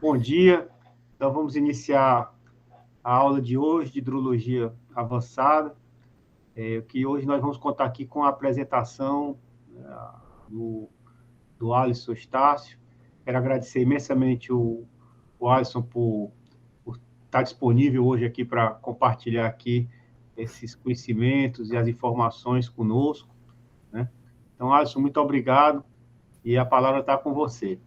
Bom dia. Então, vamos iniciar a aula de hoje de hidrologia avançada, que hoje nós vamos contar aqui com a apresentação do Alisson Estácio. Quero agradecer imensamente o Alisson por estar disponível hoje aqui para compartilhar aqui esses conhecimentos e as informações conosco, né? Então, Alisson, muito obrigado e a palavra está com você.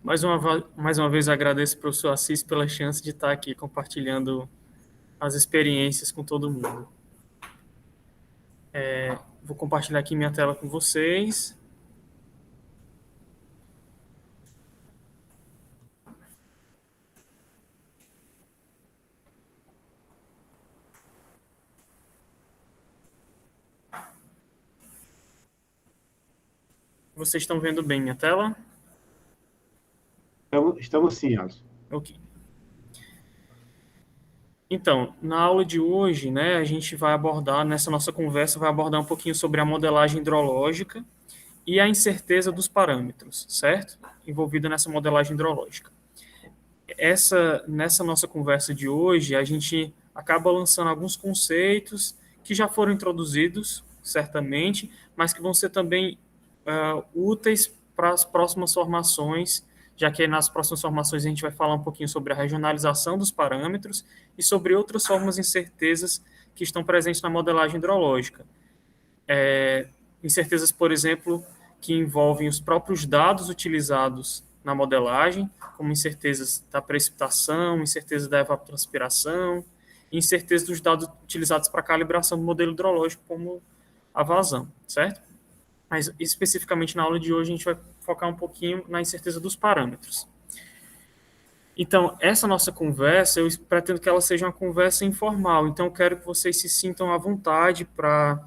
Mais uma vez agradeço ao professor Assis pela chance de estar aqui compartilhando as experiências com todo mundo. Vou compartilhar aqui minha tela com vocês. Vocês estão vendo bem minha tela? Estamos sim, Alisson. Ok. Então, na aula de hoje, né, a gente vai abordar, nessa nossa conversa, vai abordar um pouquinho sobre a modelagem hidrológica e a incerteza dos parâmetros, certo? Envolvida nessa modelagem hidrológica. Nessa nossa conversa de hoje, a gente acaba lançando alguns conceitos que já foram introduzidos, certamente, mas que vão ser também úteis para as próximas formações, já que nas próximas formações a gente vai falar um pouquinho sobre a regionalização dos parâmetros e sobre outras formas de incertezas que estão presentes na modelagem hidrológica. Incertezas, por exemplo, que envolvem os próprios dados utilizados na modelagem, como incertezas da precipitação, incerteza da evapotranspiração, e incerteza dos dados utilizados para a calibração do modelo hidrológico, como a vazão, certo? Mas, especificamente na aula de hoje, a gente vai focar um pouquinho na incerteza dos parâmetros. Então, essa nossa conversa, eu pretendo que ela seja uma conversa informal, então eu quero que vocês se sintam à vontade para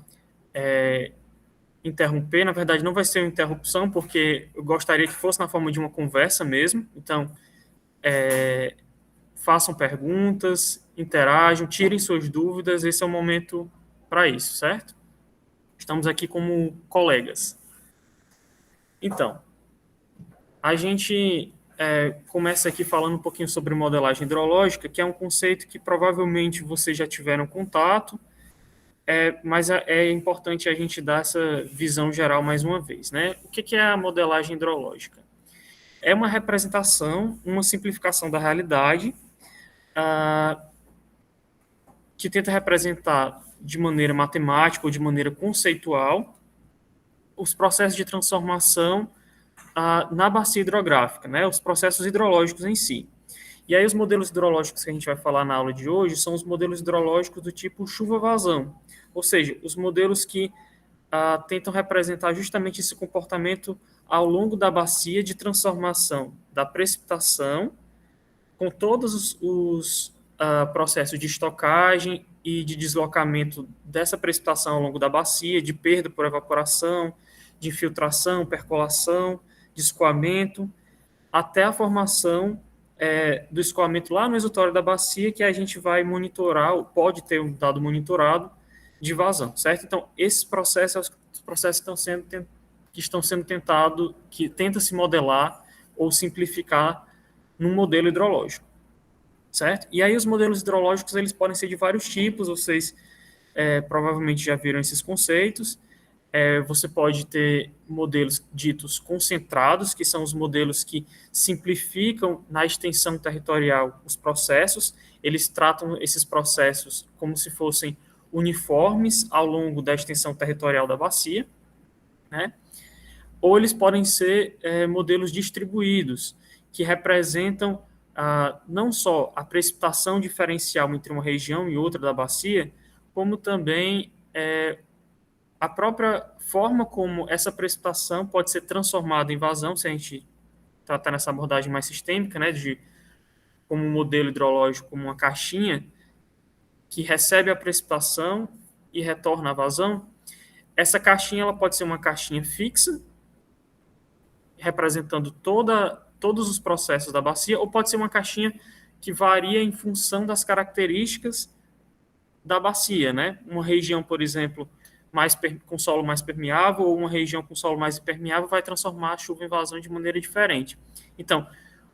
interromper. Na verdade, não vai ser uma interrupção, porque eu gostaria que fosse na forma de uma conversa mesmo. Então, façam perguntas, interajam, tirem suas dúvidas. Esse é o momento para isso, certo? Estamos aqui como colegas. Então, a gente começa aqui falando um pouquinho sobre modelagem hidrológica, que é um conceito que provavelmente vocês já tiveram contato, mas é importante a gente dar essa visão geral mais uma vez, né? O que é a modelagem hidrológica? É uma representação, uma simplificação da realidade, que tenta representar de maneira matemática ou de maneira conceitual os processos de transformação na bacia hidrográfica, né? Os processos hidrológicos em si. E aí os modelos hidrológicos que a gente vai falar na aula de hoje são os modelos hidrológicos do tipo chuva-vazão, ou seja, os modelos que tentam representar justamente esse comportamento ao longo da bacia de transformação da precipitação, com todos os processos de estocagem e de deslocamento dessa precipitação ao longo da bacia, de perda por evaporação, de infiltração, percolação, de escoamento, até a formação do escoamento lá no exutório da bacia, que a gente vai monitorar, ou pode ter um dado monitorado, de vazão, certo? Então, esses processos, os processos que estão sendo tentados, que tenta se modelar ou simplificar num modelo hidrológico, certo? E aí os modelos hidrológicos, eles podem ser de vários tipos, vocês provavelmente já viram esses conceitos. Você pode ter modelos ditos concentrados, que são os modelos que simplificam na extensão territorial os processos, eles tratam esses processos como se fossem uniformes ao longo da extensão territorial da bacia, né? Ou eles podem ser modelos distribuídos, que representam não só a precipitação diferencial entre uma região e outra da bacia, como também a própria forma como essa precipitação pode ser transformada em vazão, se a gente tratar nessa abordagem mais sistêmica, né, de como um modelo hidrológico, como uma caixinha que recebe a precipitação e retorna a vazão. Essa caixinha ela pode ser uma caixinha fixa, representando todos os processos da bacia, ou pode ser uma caixinha que varia em função das características da bacia, né? Uma região, por exemplo, com solo mais permeável, ou uma região com solo mais impermeável vai transformar a chuva em vazão de maneira diferente. Então,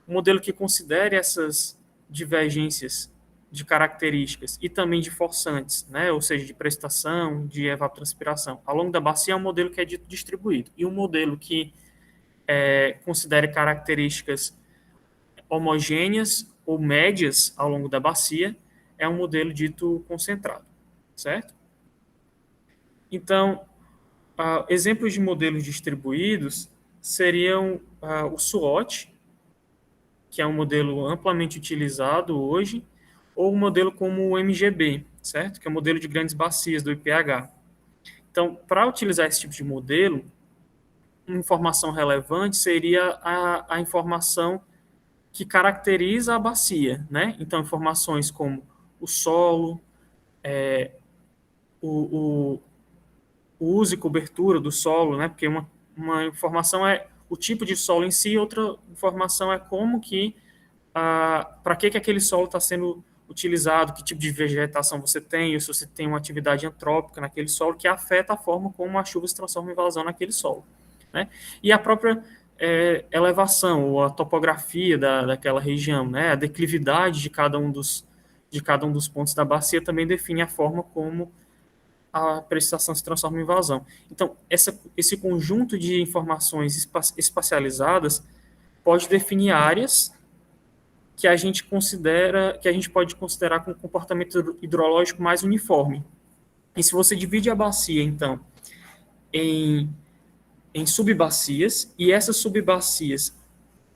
um modelo que considere essas divergências de características e também de forçantes, né, ou seja, de precipitação, de evapotranspiração, ao longo da bacia é um modelo que é dito distribuído. E um modelo que considere características homogêneas ou médias ao longo da bacia é um modelo dito concentrado, certo? Então, exemplos de modelos distribuídos seriam o SWOT, que é um modelo amplamente utilizado hoje, ou um modelo como o MGB, certo? Que é o modelo de grandes bacias do IPH. Então, para utilizar esse tipo de modelo, uma informação relevante seria a informação que caracteriza a bacia, né? Então, informações como o solo, o uso e cobertura do solo, né? Porque uma informação é o tipo de solo em si, outra informação é como que, para que aquele solo está sendo utilizado, que tipo de vegetação você tem, ou se você tem uma atividade antrópica naquele solo que afeta a forma como a chuva se transforma em vazão naquele solo, né? E a própria elevação, ou a topografia daquela região, né? A declividade de cada um dos pontos da bacia também define a forma como a precipitação se transforma em vazão. Então, esse conjunto de informações espacializadas pode definir áreas que a gente pode considerar com um comportamento hidrológico mais uniforme. E se você divide a bacia, então, em subbacias, e essas subbacias,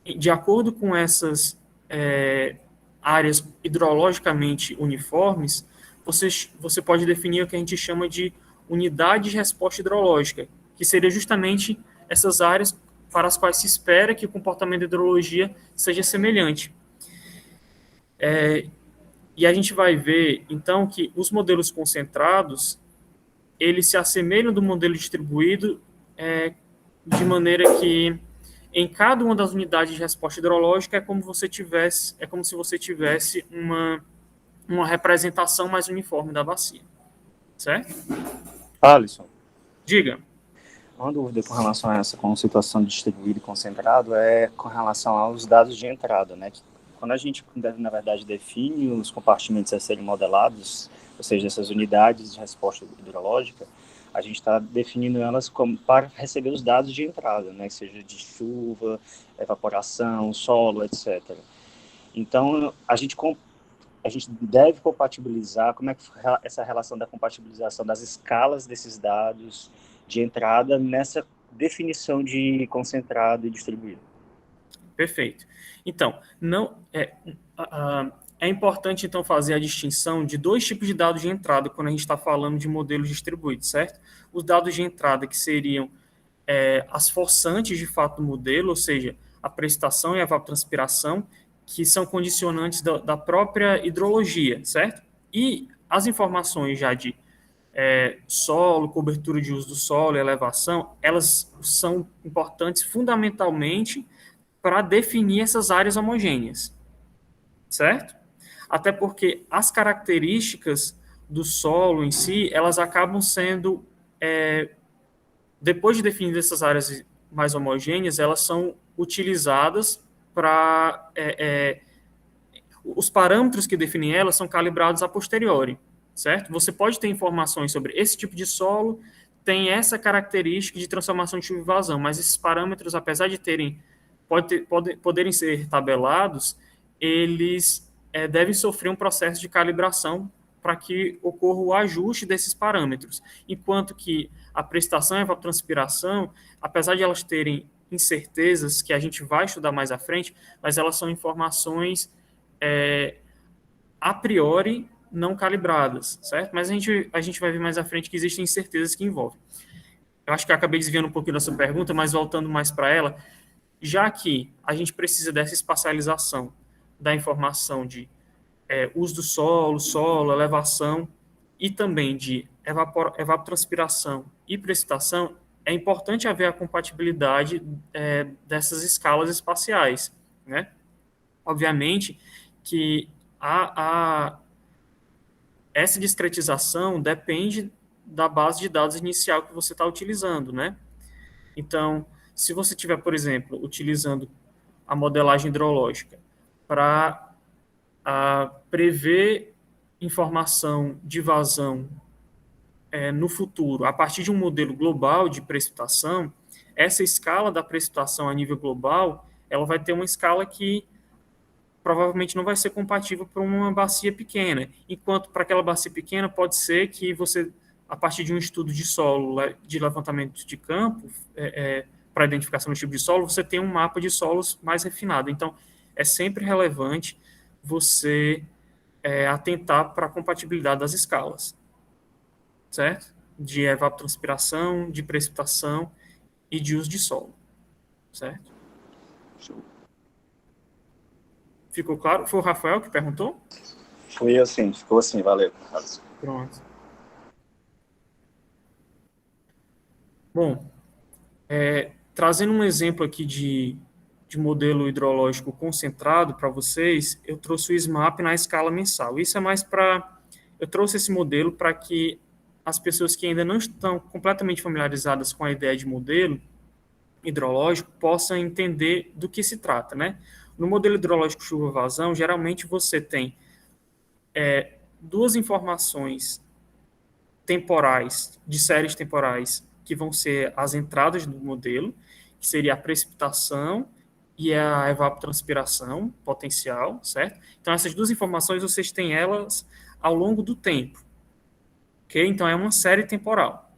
de acordo com essas áreas hidrologicamente uniformes, você pode definir o que a gente chama de unidade de resposta hidrológica, que seria justamente essas áreas para as quais se espera que o comportamento da hidrologia seja semelhante. E a gente vai ver, então, que os modelos concentrados, eles se assemelham do modelo distribuído de maneira que em cada uma das unidades de resposta hidrológica é como se você tivesse uma representação mais uniforme da bacia, certo? Alisson, Diga. uma dúvida com relação a essa com situação de distribuído e concentrado é com relação aos dados de entrada, né? Quando a gente, na verdade, define os compartimentos a serem modelados, ou seja, essas unidades de resposta hidrológica, a gente está definindo elas como para receber os dados de entrada, né? Seja de chuva, evaporação, solo, etc. Então, a gente deve compatibilizar, como é que essa relação da compatibilização das escalas desses dados de entrada nessa definição de concentrado e distribuído. Perfeito. Então, é importante, então, fazer a distinção de dois tipos de dados de entrada quando a gente está falando de modelos distribuídos, certo? Os dados de entrada que seriam as forçantes, de fato, do modelo, ou seja, a precipitação e a evapotranspiração, que são condicionantes da própria hidrologia, certo? E as informações já de solo, cobertura de uso do solo, elevação, elas são importantes fundamentalmente para definir essas áreas homogêneas, certo? Até porque as características do solo em si, elas acabam sendo, depois de definir essas áreas mais homogêneas, elas são utilizadas para... os parâmetros que definem elas são calibrados a posteriori, certo? Você pode ter informações sobre esse tipo de solo, tem essa característica de transformação de chuva e vazão, mas esses parâmetros, apesar de poderem ser tabelados, eles devem sofrer um processo de calibração para que ocorra o ajuste desses parâmetros, enquanto que a precipitação e a evapotranspiração, apesar de elas terem incertezas que a gente vai estudar mais à frente, mas elas são informações a priori não calibradas, certo? Mas a gente vai ver mais à frente que existem incertezas que envolvem. Eu acho que eu acabei desviando um pouquinho da sua pergunta, mas voltando mais para ela, já que a gente precisa dessa espacialização da informação de uso do solo, elevação, e também de evapotranspiração e precipitação, é importante haver a compatibilidade dessas escalas espaciais, né? Obviamente que essa discretização depende da base de dados inicial que você está utilizando, né? Então, se você estiver, por exemplo, utilizando a modelagem hidrológica? Para prever informação de vazão no futuro, a partir de um modelo global de precipitação. Essa escala da precipitação a nível global, ela vai ter uma escala que provavelmente não vai ser compatível para uma bacia pequena, enquanto para aquela bacia pequena pode ser que você, a partir de um estudo de solo, de levantamento de campo, para identificação do tipo de solo, você tem um mapa de solos mais refinado. Então, é sempre relevante você atentar para a compatibilidade das escalas, certo? De evapotranspiração, de precipitação e de uso de solo, certo? Show. Ficou claro? Foi o Rafael que perguntou? Foi assim, ficou assim, valeu. Pronto. Bom, trazendo um exemplo aqui de modelo hidrológico concentrado para vocês, eu trouxe o SMAP na escala mensal. Isso é mais para... Eu trouxe esse modelo para que as pessoas que ainda não estão completamente familiarizadas com a ideia de modelo hidrológico possam entender do que se trata, né? No modelo hidrológico chuva-vazão, geralmente você tem duas informações temporais, de séries temporais, que vão ser as entradas do modelo, que seria a precipitação e a evapotranspiração potencial, certo? Então, essas duas informações, vocês têm elas ao longo do tempo, ok? Então, é uma série temporal.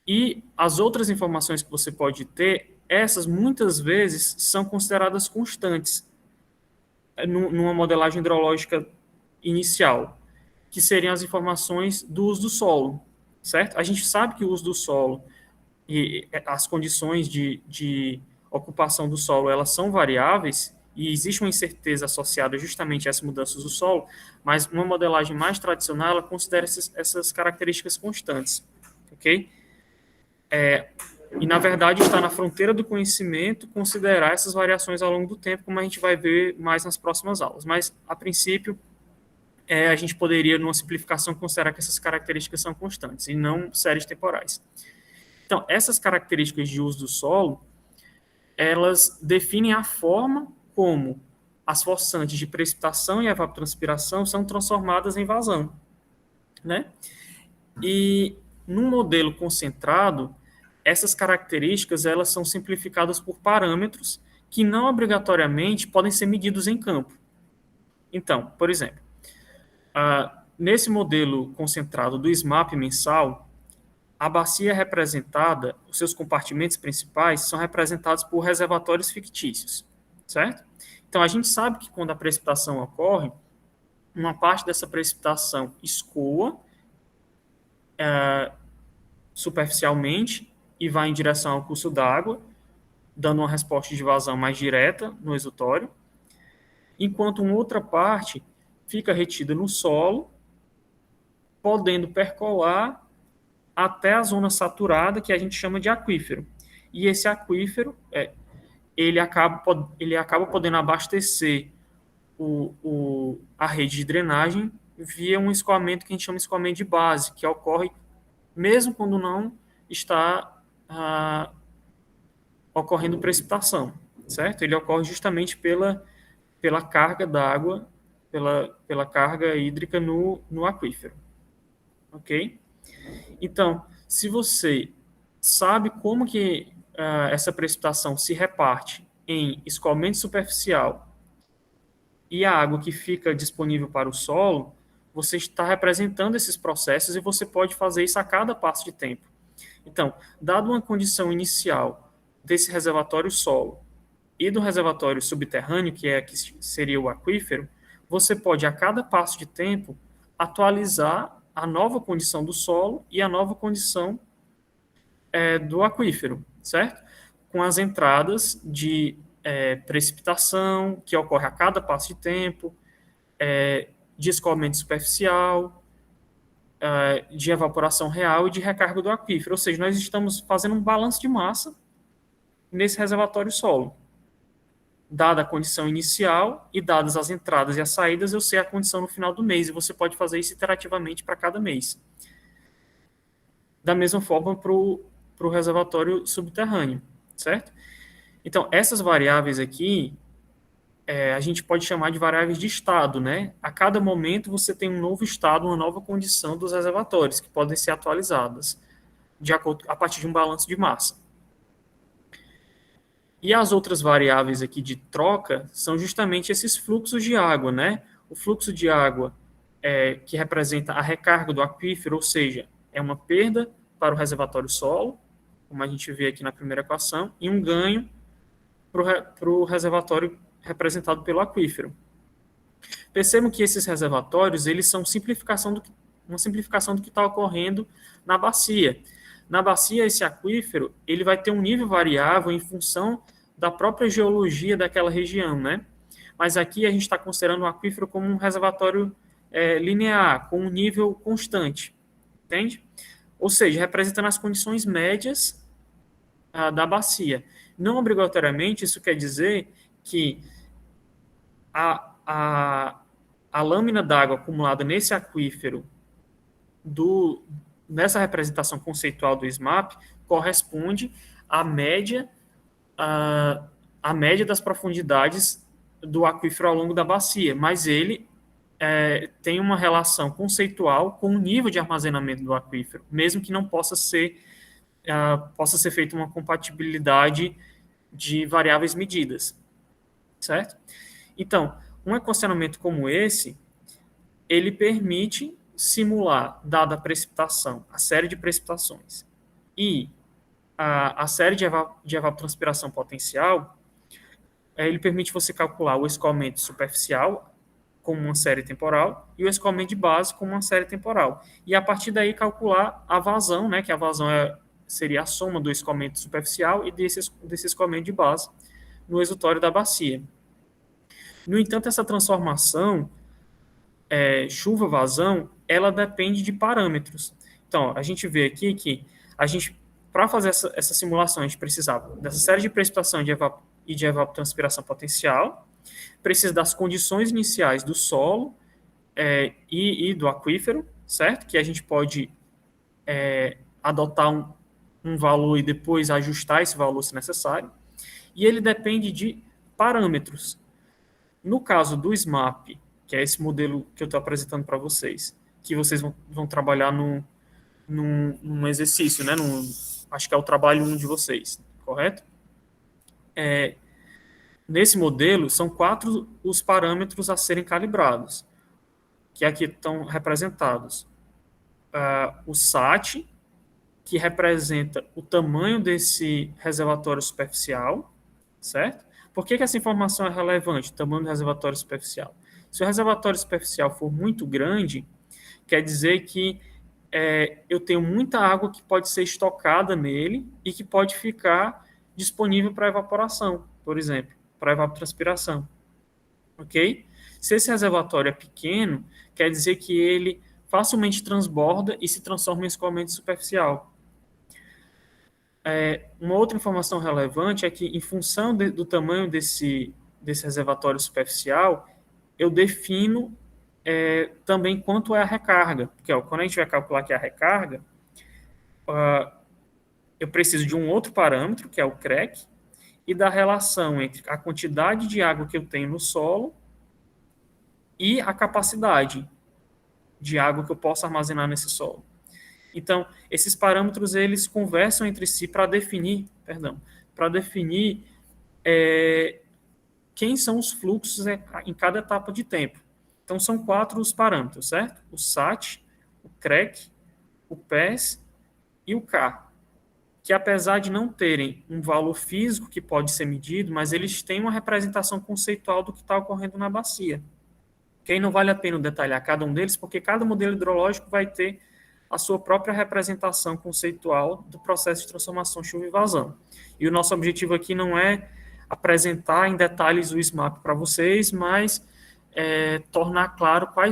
E as outras informações que você pode ter, essas muitas vezes são consideradas constantes numa modelagem hidrológica inicial, que seriam as informações do uso do solo, certo? A gente sabe que o uso do solo e as condições de ocupação do solo, elas são variáveis e existe uma incerteza associada justamente a essas mudanças do solo, mas uma modelagem mais tradicional, ela considera essas características constantes, ok? E, na verdade, está na fronteira do conhecimento considerar essas variações ao longo do tempo, como a gente vai ver mais nas próximas aulas. Mas, a princípio, a gente poderia, numa simplificação, considerar que essas características são constantes e não séries temporais. Então, essas características de uso do solo, elas definem a forma como as forçantes de precipitação e evapotranspiração são transformadas em vazão, né? E, num modelo concentrado, essas características elas são simplificadas por parâmetros que não obrigatoriamente podem ser medidos em campo. Então, por exemplo, nesse modelo concentrado do SMAP mensal, a bacia é representada, os seus compartimentos principais são representados por reservatórios fictícios, certo? Então, a gente sabe que quando a precipitação ocorre, uma parte dessa precipitação escoa superficialmente e vai em direção ao curso d'água, dando uma resposta de vazão mais direta no exutório, enquanto uma outra parte fica retida no solo, podendo percolar até a zona saturada, que a gente chama de aquífero. E esse aquífero, ele acaba podendo abastecer a rede de drenagem via um escoamento que a gente chama de escoamento de base, que ocorre mesmo quando não está ocorrendo precipitação, certo? Ele ocorre justamente pela carga d'água, pela carga hídrica no aquífero, ok? Então, se você sabe como que essa precipitação se reparte em escoamento superficial e a água que fica disponível para o solo, você está representando esses processos e você pode fazer isso a cada passo de tempo. Então, dado uma condição inicial desse reservatório solo e do reservatório subterrâneo, que seria o aquífero, você pode, a cada passo de tempo, atualizar a nova condição do solo e a nova condição do aquífero, certo? Com as entradas de precipitação, que ocorre a cada passo de tempo, de escoamento superficial, de evaporação real e de recarga do aquífero. Ou seja, nós estamos fazendo um balanço de massa nesse reservatório solo. Dada a condição inicial e dadas as entradas e as saídas, eu sei a condição no final do mês, e você pode fazer isso iterativamente para cada mês. Da mesma forma para o reservatório subterrâneo, certo? Então, essas variáveis aqui, a gente pode chamar de variáveis de estado, né? A cada momento você tem um novo estado, uma nova condição dos reservatórios, que podem ser atualizadas a partir de um balanço de massa. E as outras variáveis aqui de troca são justamente esses fluxos de água, né? O fluxo de água que representa a recarga do aquífero, ou seja, é uma perda para o reservatório solo, como a gente vê aqui na primeira equação, e um ganho para o reservatório representado pelo aquífero. Percebam que esses reservatórios, eles são uma simplificação do que está ocorrendo na bacia. Na bacia, esse aquífero, ele vai ter um nível variável em função da própria geologia daquela região, né? Mas aqui a gente está considerando o aquífero como um reservatório linear, com um nível constante, entende? Ou seja, representando as condições médias da bacia. Não obrigatoriamente isso quer dizer que a lâmina d'água acumulada nesse aquífero nessa representação conceitual do SMAP corresponde à média das profundidades do aquífero ao longo da bacia, mas ele tem uma relação conceitual com o nível de armazenamento do aquífero, mesmo que não possa ser feita uma compatibilidade de variáveis medidas, certo? Então, um equacionamento como esse, ele permite simular, dada a precipitação, a série de precipitações e a série de evapotranspiração potencial, ele permite você calcular o escoamento superficial como uma série temporal e o escoamento de base como uma série temporal. E a partir daí calcular a vazão, né, que a vazão seria a soma do escoamento superficial e desse escoamento de base no exutório da bacia. No entanto, essa transformação chuva-vazão, ela depende de parâmetros. Então, a gente vê aqui que para fazer essa simulação, a gente precisava dessa série de precipitação e de evapotranspiração potencial, precisa das condições iniciais do solo e do aquífero, certo? Que a gente pode adotar um valor e depois ajustar esse valor se necessário. E ele depende de parâmetros. No caso do SMAP, que é esse modelo que eu estou apresentando para vocês, que vocês vão trabalhar num exercício, né? Acho que é o trabalho 1 de vocês, correto? Nesse modelo, são 4 os parâmetros a serem calibrados, que aqui estão representados. O SAT, que representa o tamanho desse reservatório superficial, certo? Por que essa informação é relevante, o tamanho do reservatório superficial? Se o reservatório superficial for muito grande, quer dizer que eu tenho muita água que pode ser estocada nele e que pode ficar disponível para evaporação, por exemplo, para evapotranspiração. Ok? Se esse reservatório é pequeno, quer dizer que ele facilmente transborda e se transforma em escoamento superficial. Uma outra informação relevante é que, em função do tamanho desse reservatório superficial, eu defino também quanto é a recarga. Porque quando a gente vai calcular aqui a recarga, eu preciso de um outro parâmetro, que é o CREC, e da relação entre a quantidade de água que eu tenho no solo e a capacidade de água que eu posso armazenar nesse solo. Então, esses parâmetros, eles conversam entre si para definir quem são os fluxos em cada etapa de tempo. Então, são 4 os parâmetros, certo? O SAT, o CREC, o PES e o K, que apesar de não terem um valor físico que pode ser medido, mas eles têm uma representação conceitual do que está ocorrendo na bacia. Que aí não vale a pena detalhar cada um deles, porque cada modelo hidrológico vai ter a sua própria representação conceitual do processo de transformação chuva e vazão. E o nosso objetivo aqui não é apresentar em detalhes o SMAP para vocês, mas tornar claro qual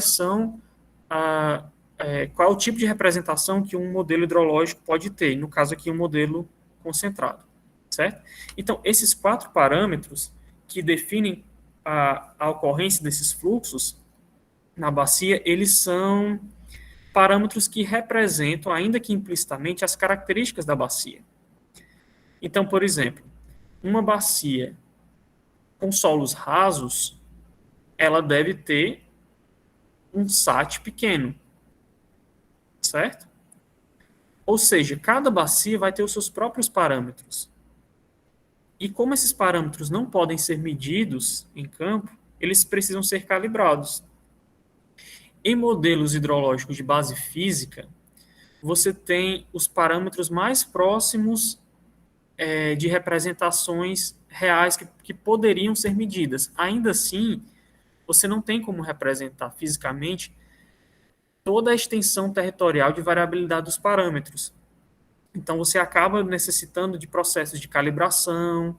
é o tipo de representação que um modelo hidrológico pode ter, no caso aqui um modelo concentrado, certo? Então, esses 4 parâmetros que definem a ocorrência desses fluxos na bacia, eles são parâmetros que representam, ainda que implicitamente, as características da bacia. Então, por exemplo, uma bacia com solos rasos, ela deve ter um SAT pequeno, certo? Ou seja, cada bacia vai ter os seus próprios parâmetros. E como esses parâmetros não podem ser medidos em campo, eles precisam ser calibrados. Em modelos hidrológicos de base física, você tem os parâmetros mais próximos de representações reais que poderiam ser medidas. Ainda assim, você não tem como representar fisicamente toda a extensão territorial de variabilidade dos parâmetros. Então, você acaba necessitando de processos de calibração,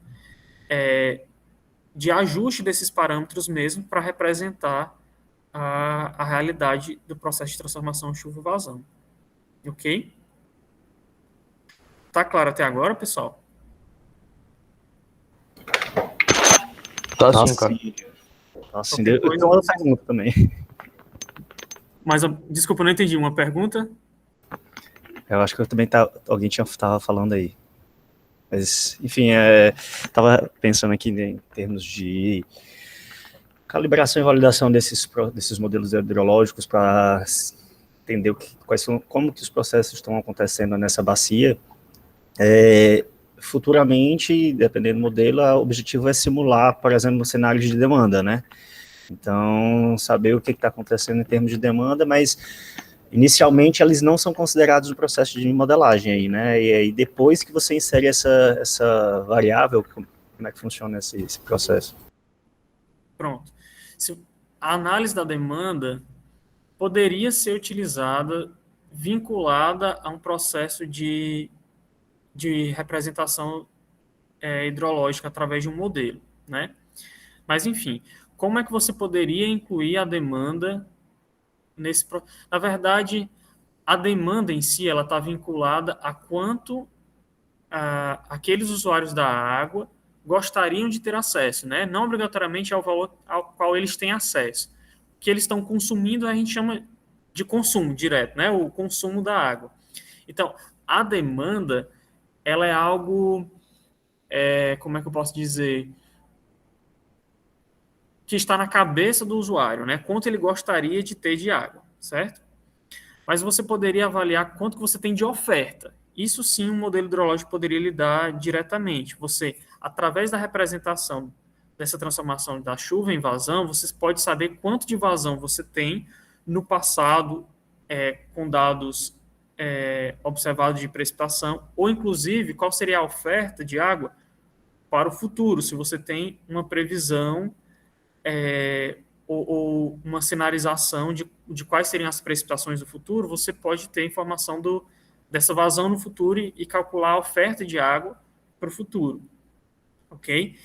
de ajuste desses parâmetros mesmo para representar a realidade do processo de transformação chuva e vazão. Ok? Tá claro até agora, pessoal? Tá sim, cara. Nossa, Qualquer eu coisa, tenho outra pergunta também. Mas, desculpa, eu não entendi. Uma pergunta? Eu acho que eu também alguém estava falando aí. Mas, enfim, estava pensando aqui em termos de calibração e validação desses modelos hidrológicos para entender como que os processos estão acontecendo nessa bacia. Futuramente, dependendo do modelo, o objetivo é simular, por exemplo, cenários de demanda, né? Então, saber o que está acontecendo em termos de demanda, mas inicialmente eles não são considerados no processo de modelagem aí, né? E aí depois que você insere essa variável, como é que funciona esse processo? Pronto. A análise da demanda poderia ser utilizada, vinculada a um processo de representação hidrológica através de um modelo, né? Mas, enfim, como é que você poderia incluir a demanda nesse... Na verdade, a demanda em si, ela está vinculada a quanto aqueles usuários da água gostariam de ter acesso, né? Não obrigatoriamente ao valor ao qual eles têm acesso. O que eles estão consumindo, a gente chama de consumo direto, né? O consumo da água. Então, a demanda, ela é algo, como é que eu posso dizer, que está na cabeça do usuário, né? Quanto ele gostaria de ter de água, certo? Mas você poderia avaliar quanto que você tem de oferta. Isso sim, um modelo hidrológico poderia lhe dar diretamente. Você, através da representação dessa transformação da chuva em vazão, você pode saber quanto de vazão você tem no passado, com dados observados de precipitação, ou inclusive qual seria a oferta de água para o futuro, se você tem uma previsão ou uma cenarização de quais seriam as precipitações do futuro, você pode ter informação dessa vazão no futuro e calcular a oferta de água para o futuro. Ok?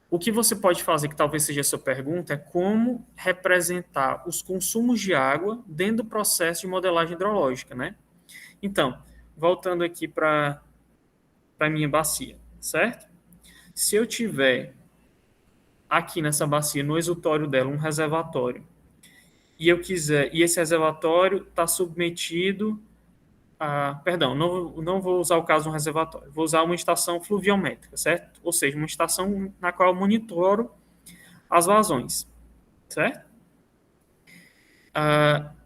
O que você pode fazer, que talvez seja a sua pergunta, é como representar os consumos de água dentro do processo de modelagem hidrológica, né? Então, voltando aqui para a minha bacia, certo? Se eu tiver aqui nessa bacia, no exutório dela, um reservatório, e esse reservatório está submetido perdão, não vou usar o caso de um reservatório, vou usar uma estação fluviométrica, certo? Ou seja, uma estação na qual eu monitoro as vazões, certo?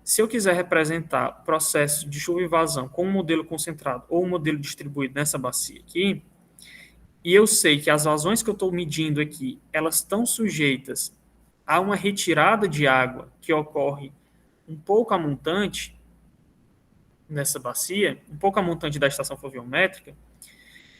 Se eu quiser representar processo de chuva e vazão com um modelo concentrado ou um modelo distribuído nessa bacia aqui, e eu sei que as vazões que eu estou medindo aqui, elas estão sujeitas a uma retirada de água que ocorre um pouco a montante nessa bacia, um pouco a montante da estação fluviométrica,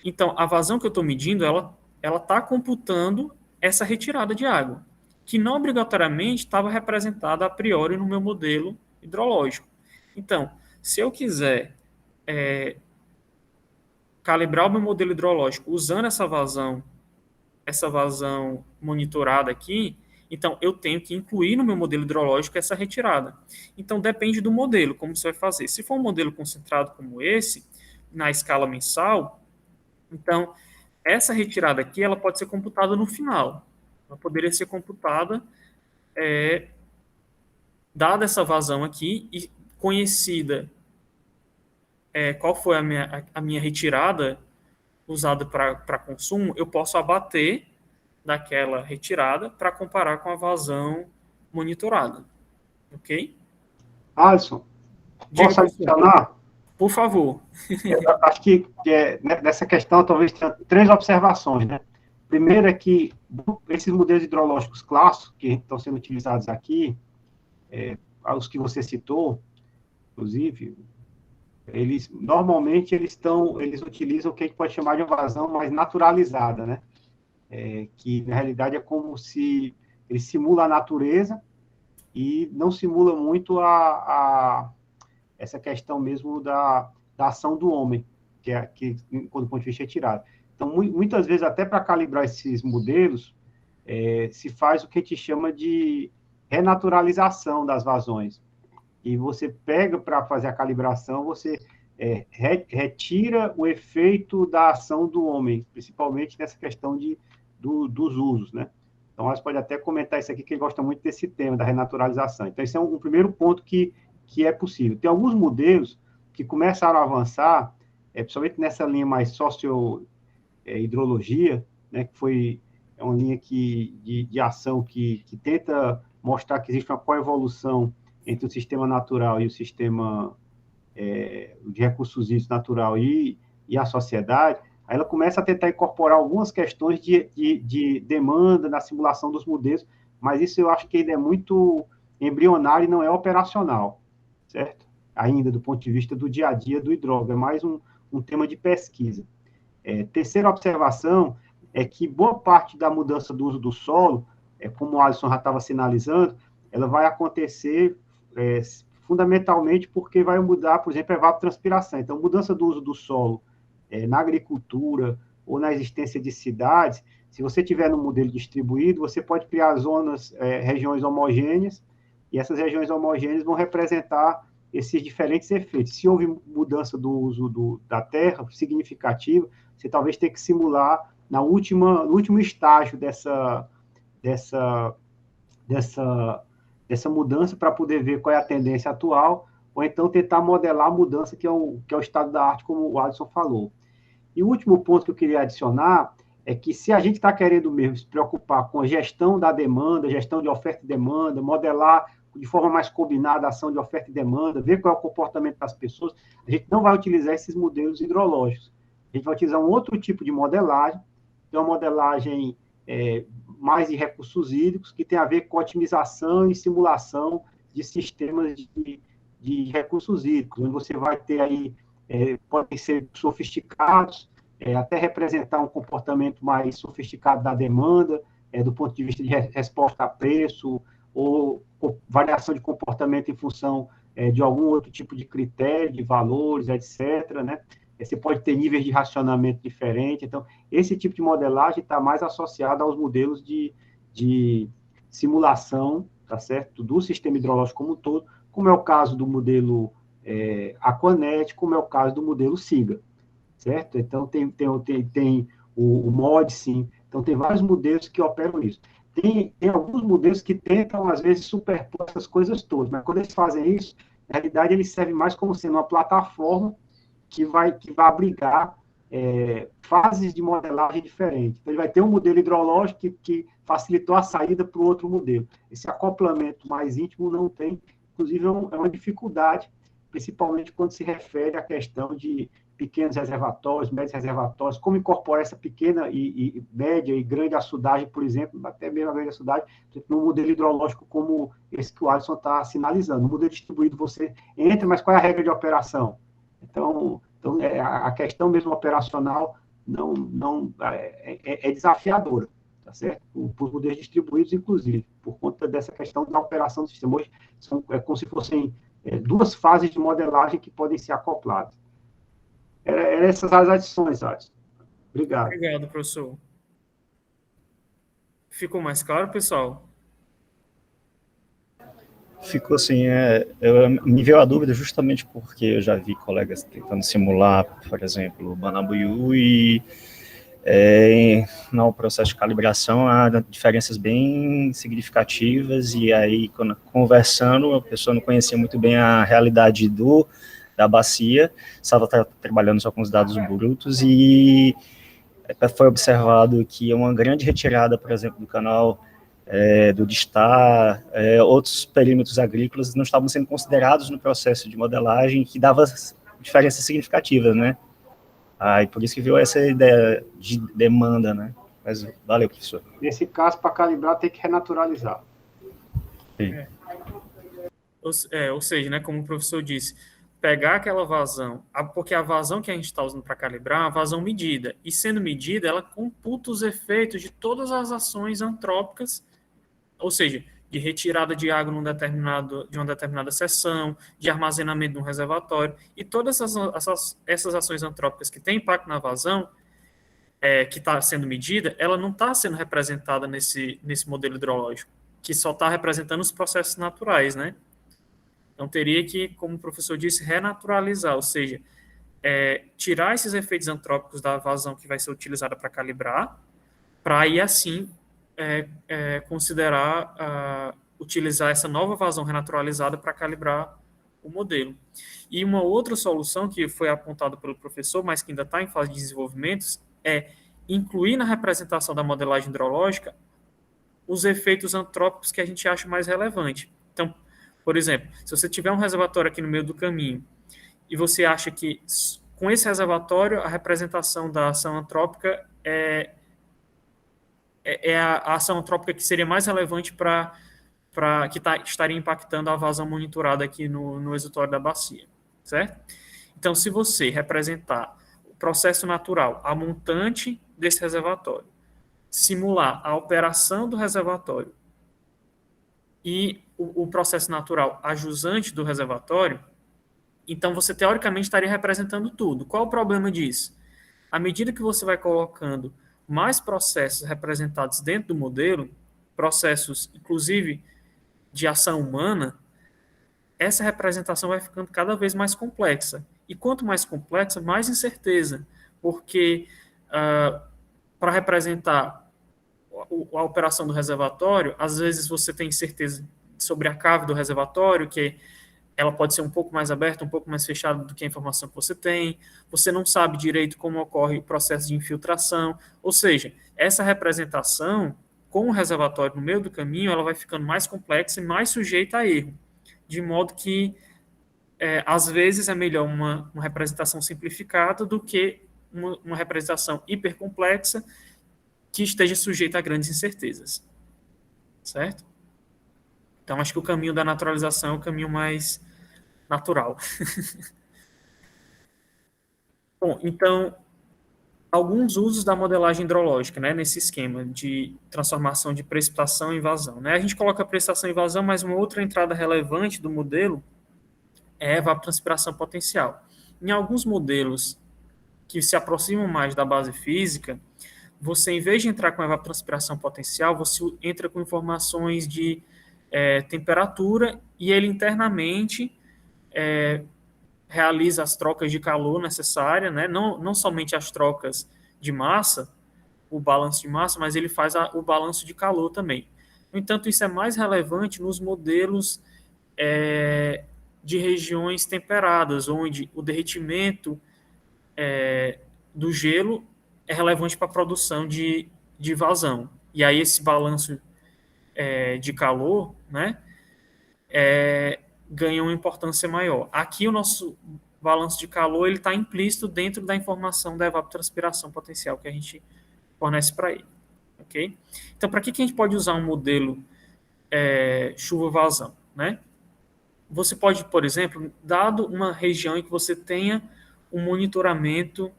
então a vazão que eu estou medindo, ela está computando essa retirada de água, que não obrigatoriamente estava representada a priori no meu modelo hidrológico. Então, se eu quiser calibrar o meu modelo hidrológico usando essa vazão monitorada aqui, então eu tenho que incluir no meu modelo hidrológico essa retirada. Então depende do modelo, como você vai fazer. Se for um modelo concentrado como esse, na escala mensal, então essa retirada aqui ela pode ser computada no final. Ela poderia ser computada dada essa vazão aqui e conhecida qual foi a minha retirada usada para consumo, eu posso abater daquela retirada para comparar com a vazão monitorada. Ok? Alisson, Diga, posso professor. adicionar? Por favor. Eu acho que nessa questão talvez tenha 3 observações, né? Primeiro é que esses modelos hidrológicos clássicos que estão sendo utilizados aqui, os que você citou, inclusive, normalmente eles utilizam o que a gente pode chamar de uma vazão mais naturalizada, né? Que na realidade é como se ele simula a natureza e não simula muito essa questão mesmo da ação do homem, que quando o ponto de vista é tirado. Então, muitas vezes, até para calibrar esses modelos, se faz o que a gente chama de renaturalização das vazões. E você pega para fazer a calibração, você retira o efeito da ação do homem, principalmente nessa questão dos usos, né? Então, você pode até comentar isso aqui, que ele gosta muito desse tema, da renaturalização. Então, esse é um primeiro ponto que é possível. Tem alguns modelos que começaram a avançar, principalmente nessa linha mais socio-hidrologia, né, que é uma linha de ação que tenta mostrar que existe uma coevolução entre o sistema natural e o sistema de recursos hídricos natural e a sociedade. Aí ela começa a tentar incorporar algumas questões de demanda na simulação dos modelos, mas isso eu acho que ainda é muito embrionário e não é operacional, certo? Ainda do ponto de vista do dia a dia do hidrógrafo, é mais um tema de pesquisa. Terceira observação é que boa parte da mudança do uso do solo, como o Alisson já estava sinalizando, ela vai acontecer fundamentalmente porque vai mudar, por exemplo, a evapotranspiração. Então, mudança do uso do solo na agricultura ou na existência de cidades, se você tiver no modelo distribuído, você pode criar regiões homogêneas, e essas regiões homogêneas vão representar esses diferentes efeitos. Se houve mudança do uso da terra significativa, você talvez tenha que simular no último estágio dessa mudança para poder ver qual é a tendência atual, ou então tentar modelar a mudança que é o estado da arte, como o Alisson falou. E o último ponto que eu queria adicionar é que se a gente está querendo mesmo se preocupar com a gestão da demanda, gestão de oferta e demanda, modelar de forma mais combinada a ação de oferta e demanda, ver qual é o comportamento das pessoas, a gente não vai utilizar esses modelos hidrológicos. A gente vai utilizar um outro tipo de modelagem, que é uma modelagem mais de recursos hídricos, que tem a ver com otimização e simulação de sistemas de recursos hídricos, onde você vai ter aí, podem ser sofisticados, até representar um comportamento mais sofisticado da demanda, do ponto de vista de resposta a preço, ou variação de comportamento em função de algum outro tipo de critério, de valores, etc., né? Você pode ter níveis de racionamento diferentes. Então, esse tipo de modelagem está mais associado aos modelos de simulação, tá certo? Do sistema hidrológico como um todo, como é o caso do modelo Aquanet, como é o caso do modelo SIGA, certo? Então, tem o MODSIM, então tem vários modelos que operam isso. Tem alguns modelos que tentam, às vezes, superpor essas coisas todas, mas quando eles fazem isso, na realidade, eles servem mais como sendo uma plataforma que vai abrigar fases de modelagem diferentes. Então, ele vai ter um modelo hidrológico que facilitou a saída para o outro modelo. Esse acoplamento mais íntimo não tem, inclusive é uma dificuldade, principalmente quando se refere à questão de pequenos reservatórios, médios reservatórios, como incorporar essa pequena e média e grande açudagem, por exemplo, até mesmo a grande açudagem, num modelo hidrológico como esse que o Alisson está sinalizando. No modelo distribuído você entra, mas qual é a regra de operação? Então a questão mesmo operacional é desafiadora, tá certo? Por modelos distribuídos, inclusive, por conta dessa questão da operação do sistema. Hoje, é como se fossem duas fases de modelagem que podem ser acopladas. Eram essas as adições, Alisson. Obrigado. Obrigado, professor. Ficou mais claro, pessoal? Ficou assim, me veio a dúvida justamente porque eu já vi colegas tentando simular, por exemplo, o Banabuiú e no processo de calibração há diferenças bem significativas e aí, quando conversando, a pessoa não conhecia muito bem a realidade da bacia, estava trabalhando só com os dados brutos, e foi observado que uma grande retirada, por exemplo, do canal do Distar, outros perímetros agrícolas não estavam sendo considerados no processo de modelagem, que dava diferenças significativas, né? E por isso que veio essa ideia de demanda, né? Mas valeu, professor. Nesse caso, para calibrar, tem que renaturalizar. Sim. Ou seja, né, como o professor disse, pegar aquela vazão, porque a vazão que a gente está usando para calibrar é uma vazão medida, e sendo medida, ela computa os efeitos de todas as ações antrópicas, ou seja, de retirada de água de uma determinada seção, de armazenamento de um reservatório, e todas essas ações antrópicas que têm impacto na vazão, que está sendo medida, ela não está sendo representada nesse modelo hidrológico, que só está representando os processos naturais, né? Então, teria que, como o professor disse, renaturalizar, ou seja, tirar esses efeitos antrópicos da vazão que vai ser utilizada para calibrar, para aí, assim, considerar utilizar essa nova vazão renaturalizada para calibrar o modelo. E uma outra solução que foi apontada pelo professor, mas que ainda está em fase de desenvolvimento, é incluir na representação da modelagem hidrológica os efeitos antrópicos que a gente acha mais relevante. Então, por exemplo, se você tiver um reservatório aqui no meio do caminho e você acha que com esse reservatório a representação da ação antrópica é a ação antrópica que seria mais relevante que estaria impactando a vazão monitorada aqui no exutório da bacia, certo? Então, se você representar o processo natural, a montante desse reservatório, simular a operação do reservatório e o processo natural a jusante do reservatório, então você teoricamente estaria representando tudo. Qual o problema disso? À medida que você vai colocando mais processos representados dentro do modelo, processos, inclusive, de ação humana, essa representação vai ficando cada vez mais complexa. E quanto mais complexa, mais incerteza, porque para representar a operação do reservatório, às vezes você tem certeza sobre a cave do reservatório, que ela pode ser um pouco mais aberta, um pouco mais fechada do que a informação que você não sabe direito como ocorre o processo de infiltração, ou seja, essa representação com o reservatório no meio do caminho, ela vai ficando mais complexa e mais sujeita a erro, de modo que, às vezes, é melhor uma representação simplificada do que uma representação hipercomplexa que esteja sujeita a grandes incertezas, certo? Então, acho que o caminho da naturalização é o caminho mais natural. Bom, então, alguns usos da modelagem hidrológica, né, nesse esquema de transformação de precipitação em vazão, né? A gente coloca precipitação e vazão, mas uma outra entrada relevante do modelo é a evapotranspiração potencial. Em alguns modelos que se aproximam mais da base física, você, em vez de entrar com evapotranspiração potencial, você entra com informações de temperatura e ele internamente realiza as trocas de calor necessárias, né? Não somente as trocas de massa, o balanço de massa, mas ele faz o balanço de calor também. No entanto, isso é mais relevante nos modelos de regiões temperadas, onde o derretimento do gelo é relevante para a produção de vazão. E aí esse balanço de calor, né, ganha uma importância maior. Aqui o nosso balanço de calor ele está implícito dentro da informação da evapotranspiração potencial que a gente fornece para ele. Okay? Então, para que a gente pode usar um modelo chuva-vazão? Né? Você pode, por exemplo, dado uma região em que você tenha um monitoramento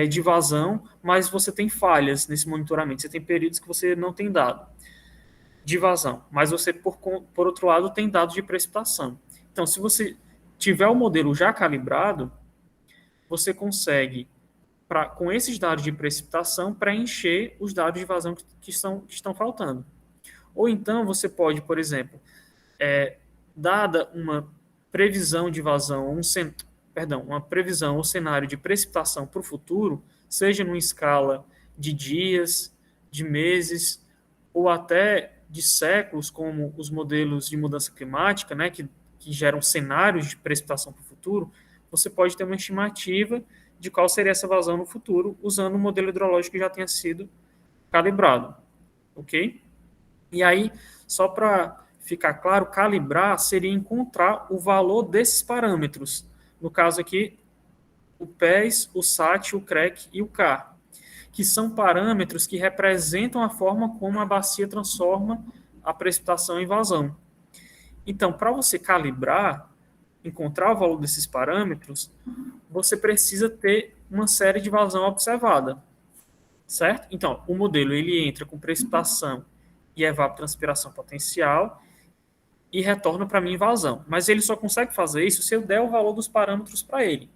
de vazão, mas você tem falhas nesse monitoramento, você tem períodos que você não tem dado de vazão, mas você, por outro lado, tem dados de precipitação. Então, se você tiver o modelo já calibrado, você consegue, com esses dados de precipitação, preencher os dados de vazão que estão faltando. Ou então, você pode, por exemplo, dada uma previsão de vazão, uma previsão ou cenário de precipitação para o futuro, seja numa escala de dias, de meses, ou até de séculos, como os modelos de mudança climática, né, que geram cenários de precipitação para o futuro, futuro, você pode ter uma estimativa de qual seria essa vazão no futuro, usando um modelo hidrológico que já tenha sido calibrado, ok? E aí, só para ficar claro, calibrar seria encontrar o valor desses parâmetros. No caso aqui, o PES, o SAT, o CREC e o CAR, que são parâmetros que representam a forma como a bacia transforma a precipitação em vazão. Então, para você calibrar, encontrar o valor desses parâmetros, você precisa ter uma série de vazão observada, certo? Então, o modelo ele entra com precipitação e evapotranspiração potencial e retorna para mim vazão. Mas ele só consegue fazer isso se eu der o valor dos parâmetros para ele.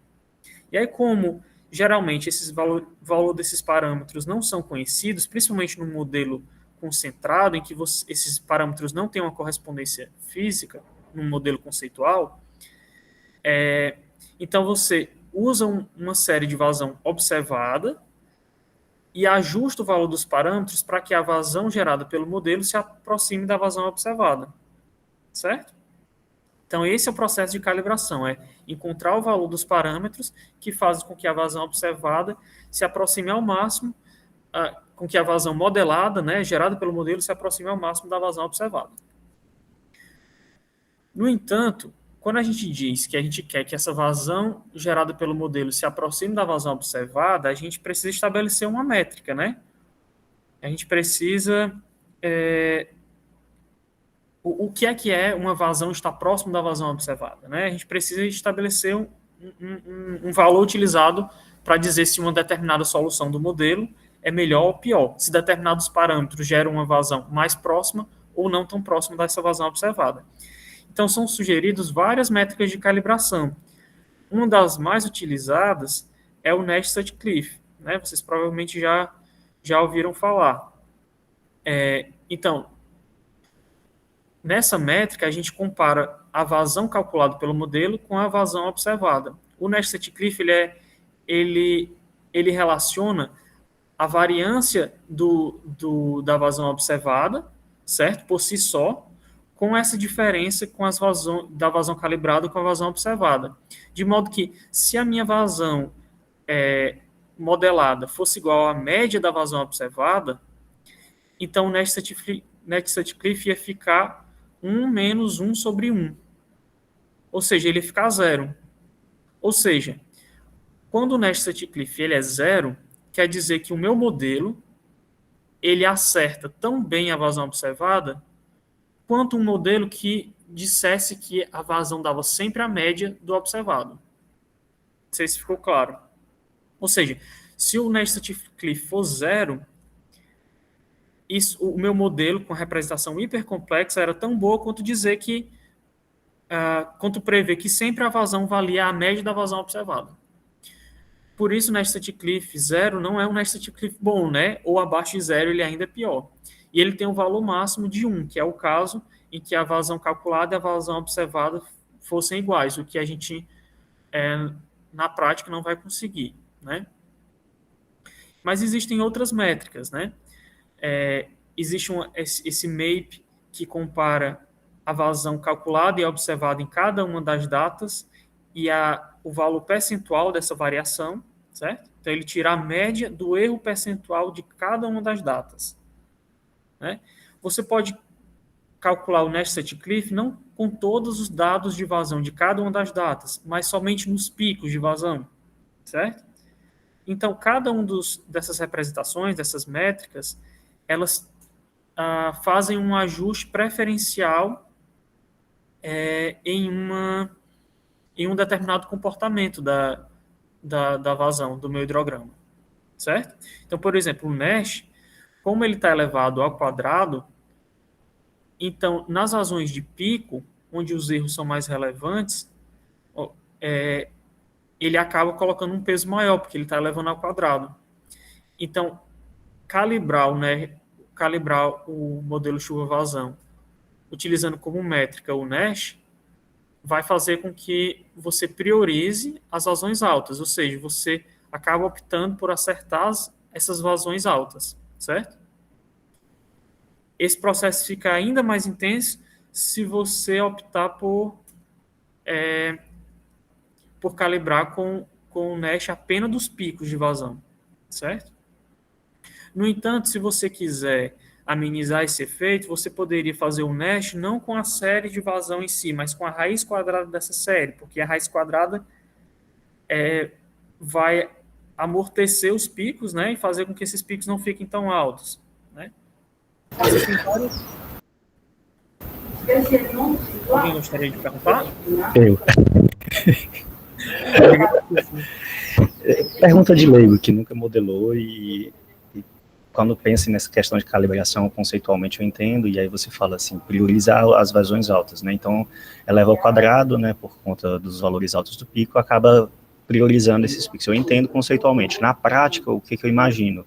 E aí, como geralmente esses valor desses parâmetros não são conhecidos, principalmente no modelo concentrado, em que esses parâmetros não têm uma correspondência física, num modelo conceitual, então você usa uma série de vazão observada e ajusta o valor dos parâmetros para que a vazão gerada pelo modelo se aproxime da vazão observada, certo? Então, esse é o processo de calibração, é encontrar o valor dos parâmetros que fazem com que a vazão observada se aproxime ao máximo, com que a vazão modelada, né, gerada pelo modelo, se aproxime ao máximo da vazão observada. No entanto, quando a gente diz que a gente quer que essa vazão gerada pelo modelo se aproxime da vazão observada, a gente precisa estabelecer uma métrica, né? A gente precisa... O que é uma vazão estar próximo da vazão observada, né? A gente precisa estabelecer um valor utilizado para dizer se uma determinada solução do modelo é melhor ou pior, se determinados parâmetros geram uma vazão mais próxima ou não tão próxima dessa vazão observada. Então, são sugeridas várias métricas de calibração. Uma das mais utilizadas é o Nash-Sutcliffe, né? Vocês provavelmente já ouviram falar. Então, nessa métrica, a gente compara a vazão calculada pelo modelo com a vazão observada. O Nash-Sutcliffe, ele relaciona a variância da vazão observada, certo? Por si só, com essa diferença da vazão calibrada com a vazão observada. De modo que, se a minha vazão modelada fosse igual à média da vazão observada, então o Nash-Sutcliffe ia ficar 1 menos 1 sobre 1. Ou seja, ele ia ficar 0. Ou seja, quando o Nash-Sutcliffe ele é 0, quer dizer que o meu modelo ele acerta tão bem a vazão observada quanto um modelo que dissesse que a vazão dava sempre a média do observado. Não sei se ficou claro. Ou seja, se o Nash-Sutcliffe for 0, o meu modelo com representação hipercomplexa era tão boa quanto dizer que, quanto prever que sempre a vazão valia a média da vazão observada. Por isso, o Nash-Sutcliffe 0 não é um Nash-Sutcliffe bom, né? Ou abaixo de 0 ele ainda é pior. E ele tem um valor máximo de 1, que é o caso em que a vazão calculada e a vazão observada fossem iguais, o que a gente, na prática, não vai conseguir, né? Mas existem outras métricas, né? Existe esse MAPE que compara a vazão calculada e observada em cada uma das datas e o valor percentual dessa variação, certo? Então, ele tira a média do erro percentual de cada uma das datas, né? Você pode calcular o Nash-Sutcliffe não com todos os dados de vazão de cada uma das datas, mas somente nos picos de vazão, certo? Então, cada um dessas representações, dessas métricas, elas fazem um ajuste preferencial em um determinado comportamento da vazão do meu hidrograma, certo? Então, por exemplo, o Nash, como ele está elevado ao quadrado, então, nas vazões de pico, onde os erros são mais relevantes, ele acaba colocando um peso maior, porque ele está elevando ao quadrado. Então, calibrar o modelo chuva-vazão, utilizando como métrica o Nash, vai fazer com que você priorize as vazões altas, ou seja, você acaba optando por acertar essas vazões altas, certo? Esse processo fica ainda mais intenso se você optar por por calibrar com o Nash apenas dos picos de vazão, certo? No entanto, se você quiser amenizar esse efeito, você poderia fazer o Nash não com a série de vazão em si, mas com a raiz quadrada dessa série, porque a raiz quadrada vai amortecer os picos, né, e fazer com que esses picos não fiquem tão altos, né? Existem vários... Alguém gostaria de perguntar? Eu. Pergunta de leigo, que nunca modelou e quando pensa nessa questão de calibração, conceitualmente eu entendo, e aí você fala assim, priorizar as vazões altas, né? Então, eleva ao quadrado, né, por conta dos valores altos do pico, acaba priorizando esses picos. Eu entendo conceitualmente. Na prática, o que eu imagino?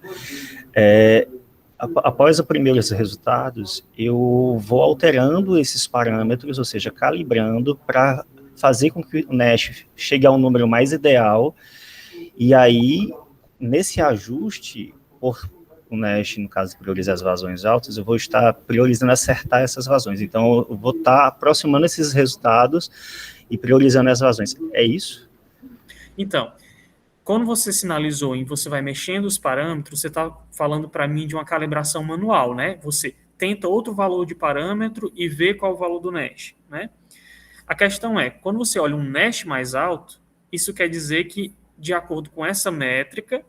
Após os primeiros resultados, eu vou alterando esses parâmetros, ou seja, calibrando para fazer com que o Nash chegue ao número mais ideal, e aí, nesse ajuste, por o Nash, no caso, priorizar as vazões altas, eu vou estar priorizando acertar essas vazões. Então, eu vou estar aproximando esses resultados e priorizando as vazões. É isso? Então, quando você sinalizou e você vai mexendo os parâmetros, você está falando para mim de uma calibração manual, né? Você tenta outro valor de parâmetro e vê qual é o valor do Nash, né? A questão é, quando você olha um Nash mais alto, isso quer dizer que, de acordo com essa métrica,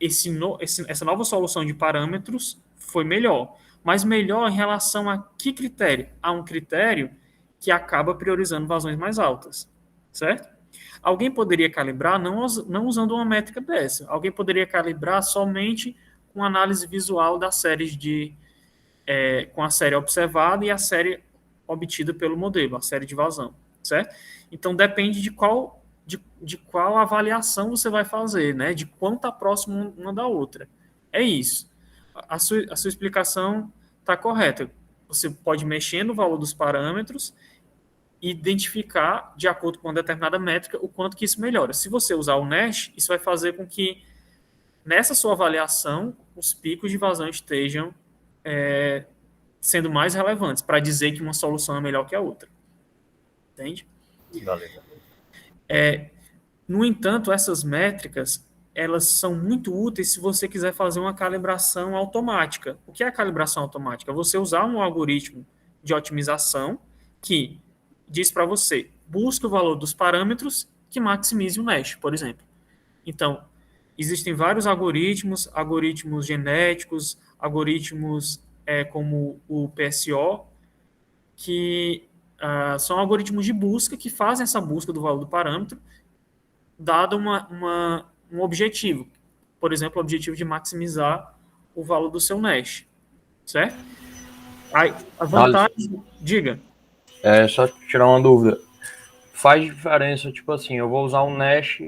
essa nova solução de parâmetros foi melhor. Mas melhor em relação a que critério? A um critério que acaba priorizando vazões mais altas, certo? Alguém poderia calibrar não usando uma métrica dessa. Alguém poderia calibrar somente com análise visual das séries com a série observada e a série obtida pelo modelo, a série de vazão, certo? Então depende de qual avaliação você vai fazer, né? De quanto está próximo uma da outra. É isso. A sua explicação está correta. Você pode mexer no valor dos parâmetros e identificar, de acordo com uma determinada métrica, o quanto que isso melhora. Se você usar o Nash, isso vai fazer com que, nessa sua avaliação, os picos de vazão estejam sendo mais relevantes, para dizer que uma solução é melhor que a outra. Entende? Valeu. No entanto, essas métricas, elas são muito úteis se você quiser fazer uma calibração automática. O que é a calibração automática? Você usar um algoritmo de otimização que diz para você, busque o valor dos parâmetros que maximize o Nash, por exemplo. Então, existem vários algoritmos genéticos, algoritmos como o PSO, que são algoritmos de busca que fazem essa busca do valor do parâmetro, dado um objetivo. Por exemplo, o objetivo de maximizar o valor do seu Nash. Certo? Aí, a vantagem... Diga. Só tirar uma dúvida. Faz diferença, tipo assim, eu vou usar um Nash,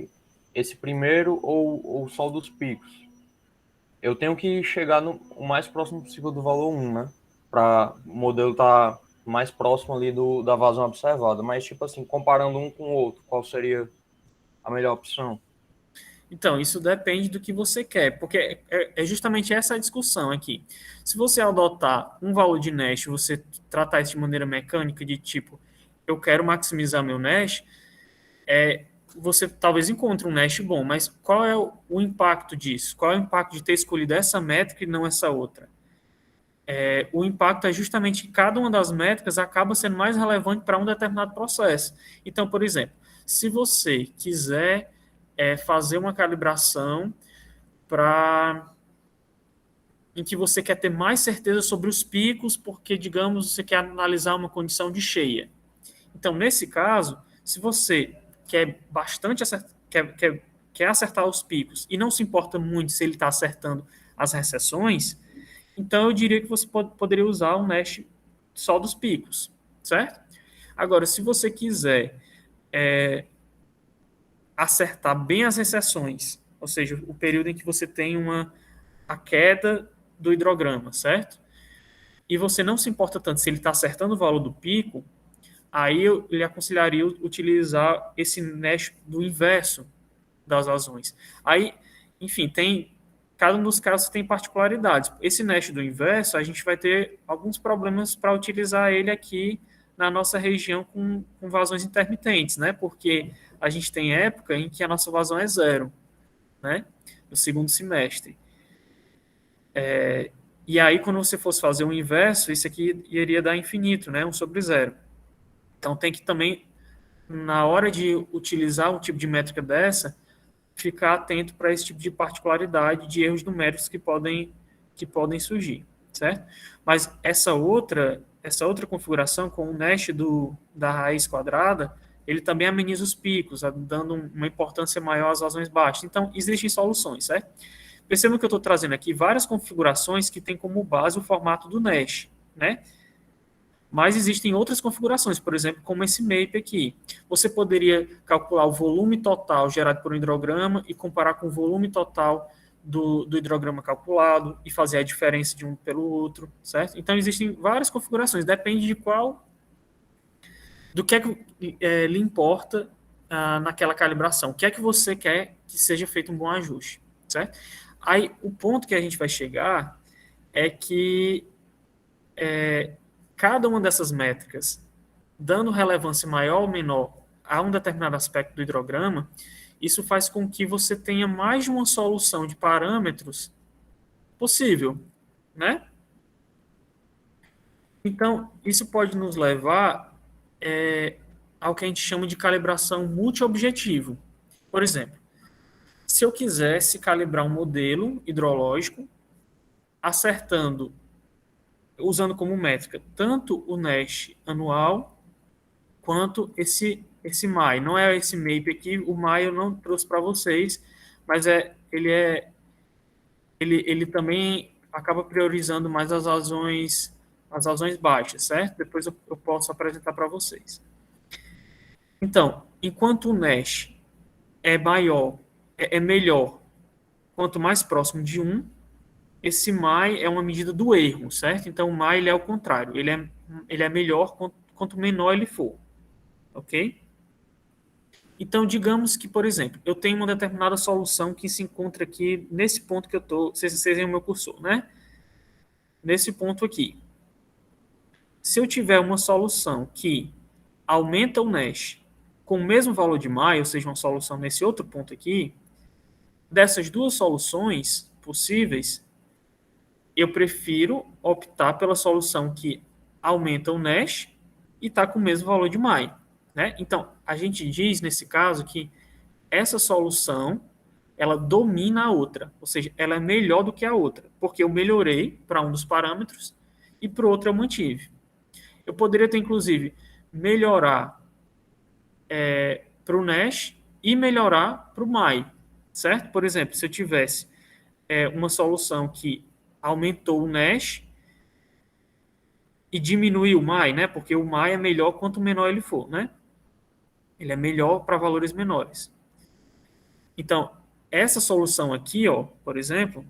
esse primeiro ou só o dos picos? Eu tenho que chegar o mais próximo possível do valor 1, né? Para o modelo estar mais próximo ali da vazão observada. Mas, tipo assim, comparando um com o outro, qual seria a melhor opção? Então, isso depende do que você quer, porque é justamente essa a discussão aqui. Se você adotar um valor de Nash, você tratar isso de maneira mecânica, de tipo, eu quero maximizar meu Nash, você talvez encontre um Nash bom, mas qual é o impacto disso? Qual é o impacto de ter escolhido essa métrica e não essa outra? O impacto é justamente que cada uma das métricas acaba sendo mais relevante para um determinado processo. Então, por exemplo, se você quiser fazer uma calibração em que você quer ter mais certeza sobre os picos, porque, digamos, você quer analisar uma condição de cheia. Então, nesse caso, se você quer bastante quer acertar os picos e não se importa muito se ele está acertando as recessões, então eu diria que você poderia usar um Nash só dos picos, certo? Agora, se você quiser acertar bem as recessões, ou seja, o período em que você tem a queda do hidrograma, certo? E você não se importa tanto se ele está acertando o valor do pico, aí eu lhe aconselharia utilizar esse Nash do inverso das vazões. Aí, enfim, cada um dos casos tem particularidades. Esse Nash do inverso, a gente vai ter alguns problemas para utilizar ele aqui na nossa região com vazões intermitentes, né? Porque a gente tem época em que a nossa vazão é zero, né? No segundo semestre. E aí, quando você fosse fazer o inverso, isso aqui iria dar infinito, né? 1 sobre zero. Então, tem que também, na hora de utilizar um tipo de métrica dessa, ficar atento para esse tipo de particularidade de erros numéricos que podem surgir, certo? Mas essa outra configuração com o Nash da raiz quadrada, ele também ameniza os picos, dando uma importância maior às vazões baixas. Então, existem soluções, certo? Percebam que eu estou trazendo aqui várias configurações que têm como base o formato do Nash, né? Mas existem outras configurações, por exemplo, como esse MAPE aqui. Você poderia calcular o volume total gerado por um hidrograma e comparar com o volume total do hidrograma calculado e fazer a diferença de um pelo outro, certo? Então, existem várias configurações, depende do que é que lhe importa naquela calibração. O que é que você quer que seja feito um bom ajuste, certo? Aí, o ponto que a gente vai chegar é que cada uma dessas métricas, dando relevância maior ou menor a um determinado aspecto do hidrograma, isso faz com que você tenha mais de uma solução de parâmetros possível, né? Então, isso pode nos levar ao que a gente chama de calibração multiobjetivo. Por exemplo, se eu quisesse calibrar um modelo hidrológico, usando como métrica tanto o Nash anual quanto esse MAI. Não é esse MAPE aqui, o MAI eu não trouxe para vocês, mas ele também acaba priorizando mais as vazões baixas, certo? Depois eu posso apresentar para vocês. Então, enquanto o Nash é melhor quanto mais próximo de 1, esse MAI é uma medida do erro, certo? Então, o MAI ele é o contrário. Ele é melhor quanto menor ele for. Ok? Então, digamos que, por exemplo, eu tenho uma determinada solução que se encontra aqui nesse ponto que eu estou... Vocês veem o meu cursor, né? Nesse ponto aqui. Se eu tiver uma solução que aumenta o Nash com o mesmo valor de MAI, ou seja, uma solução nesse outro ponto aqui, dessas duas soluções possíveis, eu prefiro optar pela solução que aumenta o Nash e está com o mesmo valor de MAI, né? Então, a gente diz, nesse caso, que essa solução, ela domina a outra, ou seja, ela é melhor do que a outra, porque eu melhorei para um dos parâmetros e para o outro eu mantive. Eu poderia ter, inclusive, melhorar para o Nash e melhorar para o MAI, certo? Por exemplo, se eu tivesse uma solução que aumentou o Nash e diminuiu o MAI, né? Porque o MAI é melhor quanto menor ele for, né? Ele é melhor para valores menores. Então, essa solução aqui, ó, por exemplo,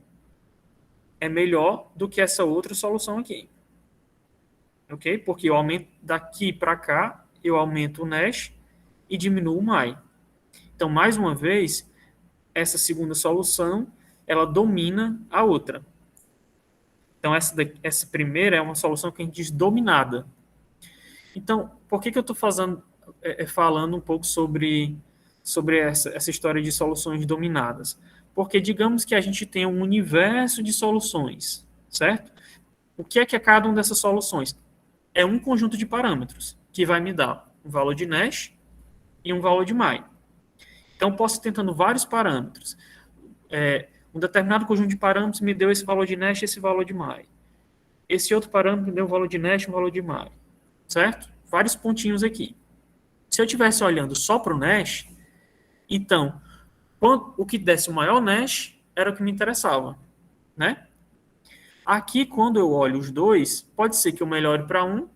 é melhor do que essa outra solução aqui. Ok? Porque eu aumento daqui para cá, eu aumento o Nash e diminuo o MAI. Então, mais uma vez, essa segunda solução, ela domina a outra. Então, essa primeira é uma solução que a gente diz dominada. Então, por que eu estou falando um pouco sobre essa história de soluções dominadas? Porque digamos que a gente tem um universo de soluções, certo? O que é cada uma dessas soluções? É um conjunto de parâmetros que vai me dar um valor de Nash e um valor de MAI. Então, posso ir tentando vários parâmetros. Um determinado conjunto de parâmetros me deu esse valor de Nash e esse valor de MAI. Esse outro parâmetro me deu um valor de Nash e um valor de MAI. Certo? Vários pontinhos aqui. Se eu estivesse olhando só para o Nash, então, o que desse o maior Nash era o que me interessava. Né? Aqui, quando eu olho os dois, pode ser que eu melhore para um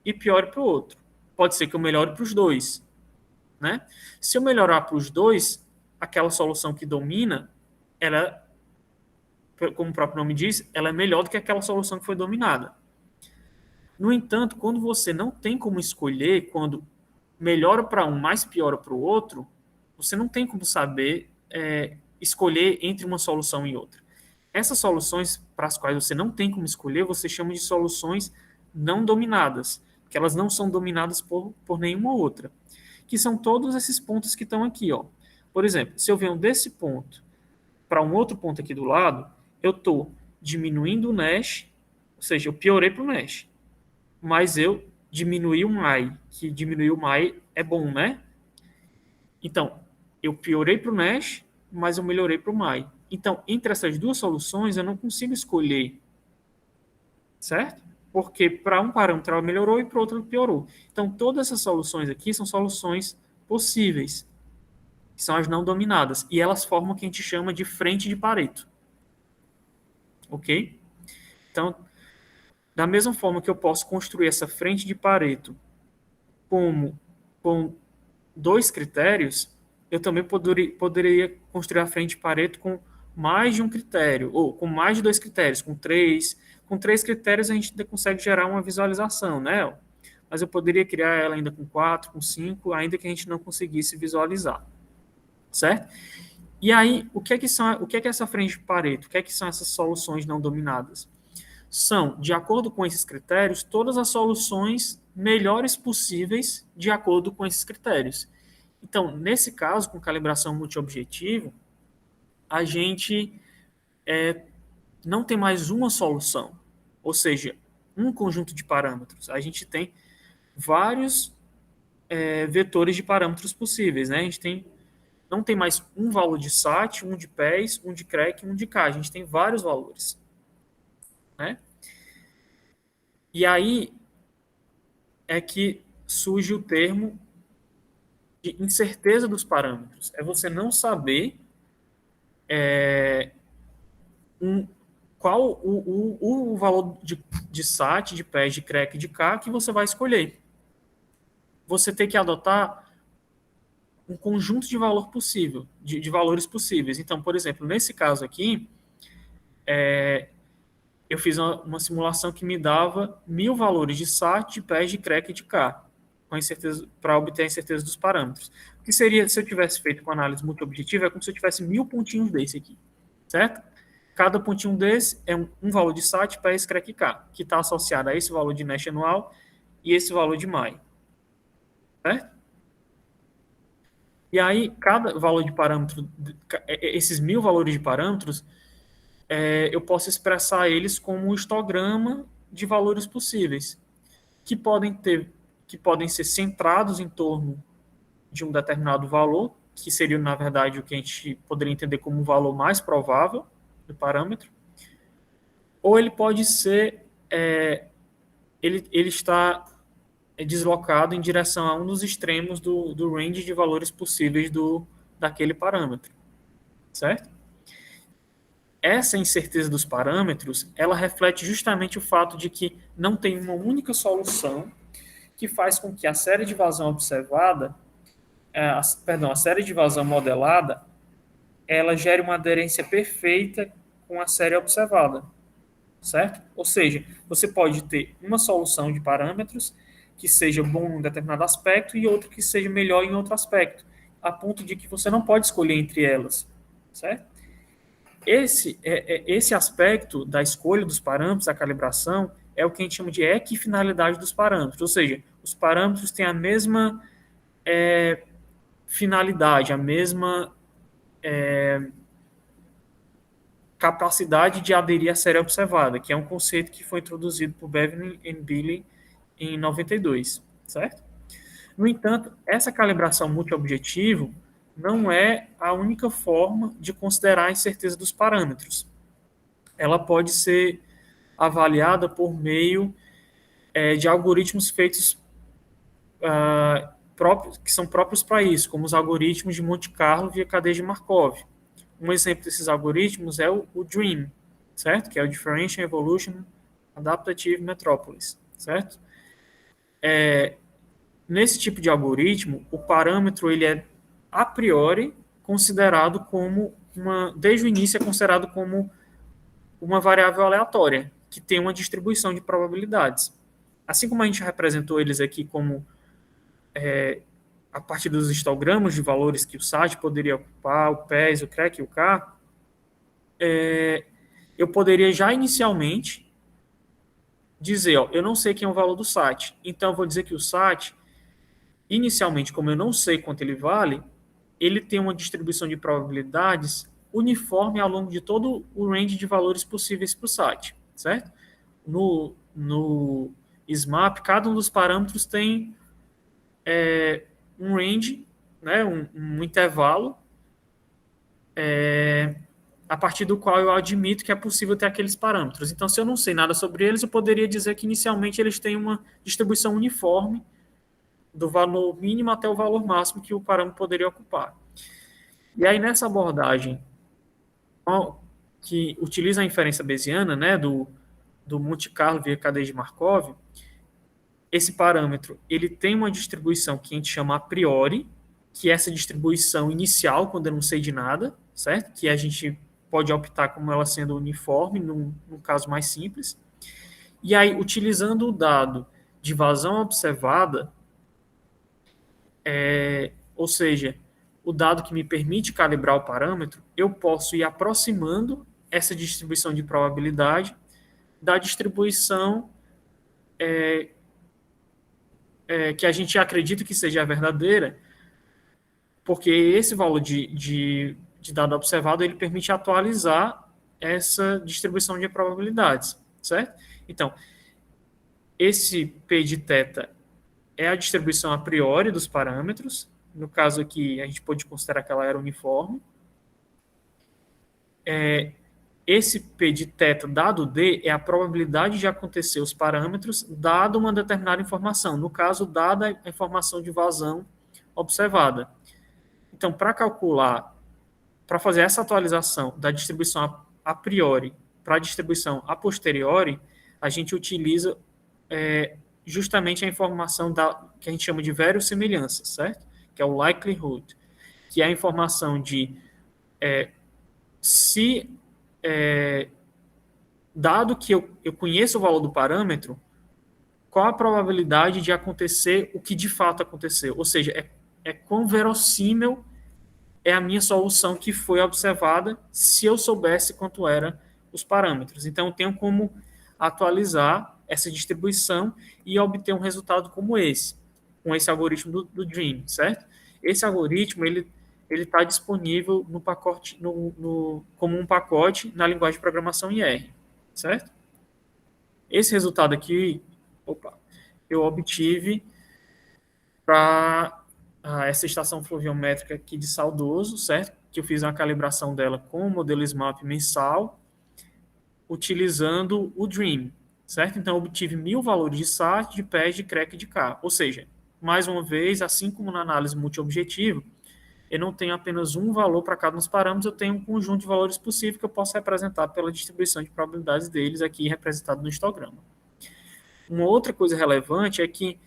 e piore para o outro. Pode ser que eu melhore para os dois. Né? Se eu melhorar para os dois, aquela solução que domina, ela, como o próprio nome diz, ela é melhor do que aquela solução que foi dominada. No entanto, quando você não tem como escolher, quando melhora para um, mais piora para o outro, você não tem como saber escolher entre uma solução e outra. Essas soluções para as quais você não tem como escolher, você chama de soluções não dominadas, que elas não são dominadas por nenhuma outra, que são todos esses pontos que estão aqui, ó. Por exemplo, se eu venho desse ponto para um outro ponto aqui do lado, eu estou diminuindo o Nash, ou seja, eu piorei para o Nash, mas eu diminuí o MAI, que diminuir o MAI é bom, né? Então, eu piorei para o Nash, mas eu melhorei para o MAI. Então, entre essas duas soluções, eu não consigo escolher, certo? Porque para um parâmetro ela melhorou e para o outro ela piorou. Então, todas essas soluções aqui são soluções possíveis, que são as não dominadas, e elas formam o que a gente chama de frente de Pareto. Ok? Então, da mesma forma que eu posso construir essa frente de Pareto com 2 critérios, eu também poderia construir a frente de Pareto com mais de um critério, ou com mais de 2 critérios, com 3. Com 3 critérios a gente ainda consegue gerar uma visualização, né? Mas eu poderia criar ela ainda com 4, com 5, ainda que a gente não conseguisse visualizar, certo? E aí, o que é essa frente de Pareto? O que são essas soluções não dominadas? São, de acordo com esses critérios, todas as soluções melhores possíveis de acordo com esses critérios. Então, nesse caso, com calibração multiobjetivo, a gente não tem mais uma solução, ou seja, um conjunto de parâmetros. A gente tem vários vetores de parâmetros possíveis, né? A gente não tem mais um valor de SAT, um de PES, um de CREC, um de K. A gente tem vários valores, né? E aí é que surge o termo de incerteza dos parâmetros. É você não saber qual o valor de SAT, de PES, de CREC, de K que você vai escolher. Você tem que adotar um conjunto de valor possível, de valores possíveis. Então, por exemplo, nesse caso aqui, eu fiz uma simulação que me dava 1000 valores de SAT, de PES, de CREC e de K, para obter a incerteza dos parâmetros. O que seria, se eu tivesse feito com análise multiobjetiva, é como se eu tivesse 1000 pontinhos desse aqui, certo? Cada pontinho desse é um valor de SAT, PES, CREC e K, que está associado a esse valor de Nash anual e esse valor de MAI, certo? E aí, cada valor de parâmetro, esses 1000 valores de parâmetros, eu posso expressar eles como um histograma de valores possíveis, que podem ser centrados em torno de um determinado valor, que seria, na verdade, o que a gente poderia entender como o valor mais provável do parâmetro, ou ele pode ser, ele está deslocado em direção a um dos extremos do range de valores possíveis daquele parâmetro, certo? Essa incerteza dos parâmetros, ela reflete justamente o fato de que não tem uma única solução que faz com que a série de vazão observada, a série de vazão modelada, ela gere uma aderência perfeita com a série observada, certo? Ou seja, você pode ter uma solução de parâmetros que seja bom em um determinado aspecto e outra que seja melhor em outro aspecto, a ponto de que você não pode escolher entre elas, certo? Esse aspecto da escolha dos parâmetros, da calibração, é o que a gente chama de equifinalidade dos parâmetros, ou seja, os parâmetros têm a mesma finalidade, a mesma capacidade de aderir à série observada, que é um conceito que foi introduzido por Bevan e Billy em 92, certo? No entanto, essa calibração multiobjetivo não é a única forma de considerar a incerteza dos parâmetros. Ela pode ser avaliada por meio de algoritmos feitos que são próprios para isso, como os algoritmos de Monte Carlo via cadeia de Markov. Um exemplo desses algoritmos é o DREAM, certo? Que é o Differential Evolution Adaptative Metropolis, certo? Nesse tipo de algoritmo, o parâmetro ele é a priori considerado como desde o início é considerado como uma variável aleatória que tem uma distribuição de probabilidades. Assim como a gente representou eles aqui como a partir dos histogramas de valores que o SAT poderia ocupar, o PES, o CREC e o K, eu poderia já inicialmente dizer, ó, eu não sei quem é o valor do SAT, então eu vou dizer que o SAT, inicialmente, como eu não sei quanto ele vale, ele tem uma distribuição de probabilidades uniforme ao longo de todo o range de valores possíveis para o SAT, certo? No SMAP, cada um dos parâmetros tem um range, né, um intervalo, a partir do qual eu admito que é possível ter aqueles parâmetros. Então, se eu não sei nada sobre eles, eu poderia dizer que inicialmente eles têm uma distribuição uniforme do valor mínimo até o valor máximo que o parâmetro poderia ocupar. E aí, nessa abordagem que utiliza a inferência bayesiana, né, do Monte Carlo via cadeia de Markov, esse parâmetro ele tem uma distribuição que a gente chama a priori, que é essa distribuição inicial, quando eu não sei de nada, certo? Que a gente pode optar como ela sendo uniforme, num caso mais simples. E aí, utilizando o dado de vazão observada, ou seja, o dado que me permite calibrar o parâmetro, eu posso ir aproximando essa distribuição de probabilidade da distribuição que a gente acredita que seja a verdadeira, porque esse valor de dado observado ele permite atualizar essa distribuição de probabilidades, certo? Então, esse P de θ é a distribuição a priori dos parâmetros. No caso aqui, a gente pode considerar que ela era uniforme. Esse P de θ dado D é a probabilidade de acontecer os parâmetros dado uma determinada informação. No caso, dada a informação de vazão observada. Então, para calcular, para fazer essa atualização da distribuição a priori para a distribuição a posteriori, a gente utiliza justamente a informação que a gente chama de verossimilhança, certo? Que é o likelihood, que é a informação de dado que eu conheço o valor do parâmetro, qual a probabilidade de acontecer o que de fato aconteceu? Ou seja, quão verossímil é a minha solução que foi observada se eu soubesse quanto eram os parâmetros. Então, eu tenho como atualizar essa distribuição e obter um resultado como esse, com esse algoritmo do Dream, certo? Esse algoritmo, ele está disponível no pacote, como um pacote na linguagem de programação em R, certo? Esse resultado aqui, eu obtive para essa estação fluviométrica aqui de Saudoso, certo? Que eu fiz uma calibração dela com o modelo SMAP mensal, utilizando o Dream, certo? Então, eu obtive 1000 valores de SAT, de PES, de CREC e de K. Ou seja, mais uma vez, assim como na análise multiobjetivo, eu não tenho apenas um valor para cada um dos parâmetros, eu tenho um conjunto de valores possíveis que eu posso representar pela distribuição de probabilidades deles aqui representado no histograma. Uma outra coisa relevante é que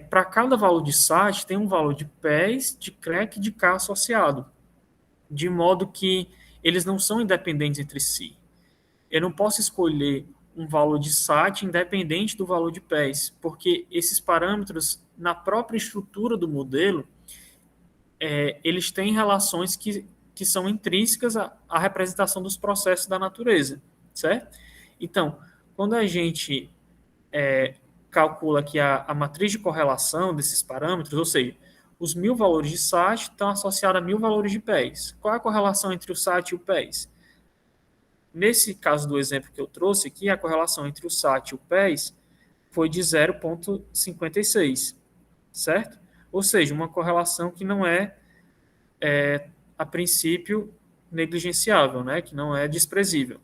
para cada valor de SAT tem um valor de PES, de CREC e de K associado, de modo que eles não são independentes entre si. Eu não posso escolher um valor de SAT independente do valor de PES, porque esses parâmetros, na própria estrutura do modelo, eles têm relações que são intrínsecas à representação dos processos da natureza, certo? Então, quando a gente calcula aqui a matriz de correlação desses parâmetros, ou seja, os 1000 valores de SAT estão associados a 1000 valores de PES. Qual é a correlação entre o SAT e o PES? Nesse caso do exemplo que eu trouxe aqui, a correlação entre o SAT e o PES foi de 0,56, certo? Ou seja, uma correlação que não a princípio, negligenciável, né? Que não é desprezível.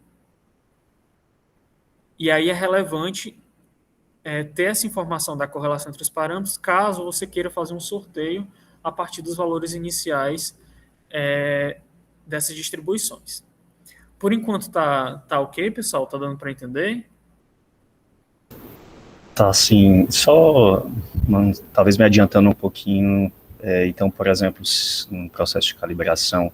E aí é relevante ter essa informação da correlação entre os parâmetros, caso você queira fazer um sorteio a partir dos valores iniciais dessas distribuições. Por enquanto tá ok, pessoal? Tá dando para entender? Tá, sim. Só, talvez me adiantando um pouquinho, então, por exemplo, no processo de calibração,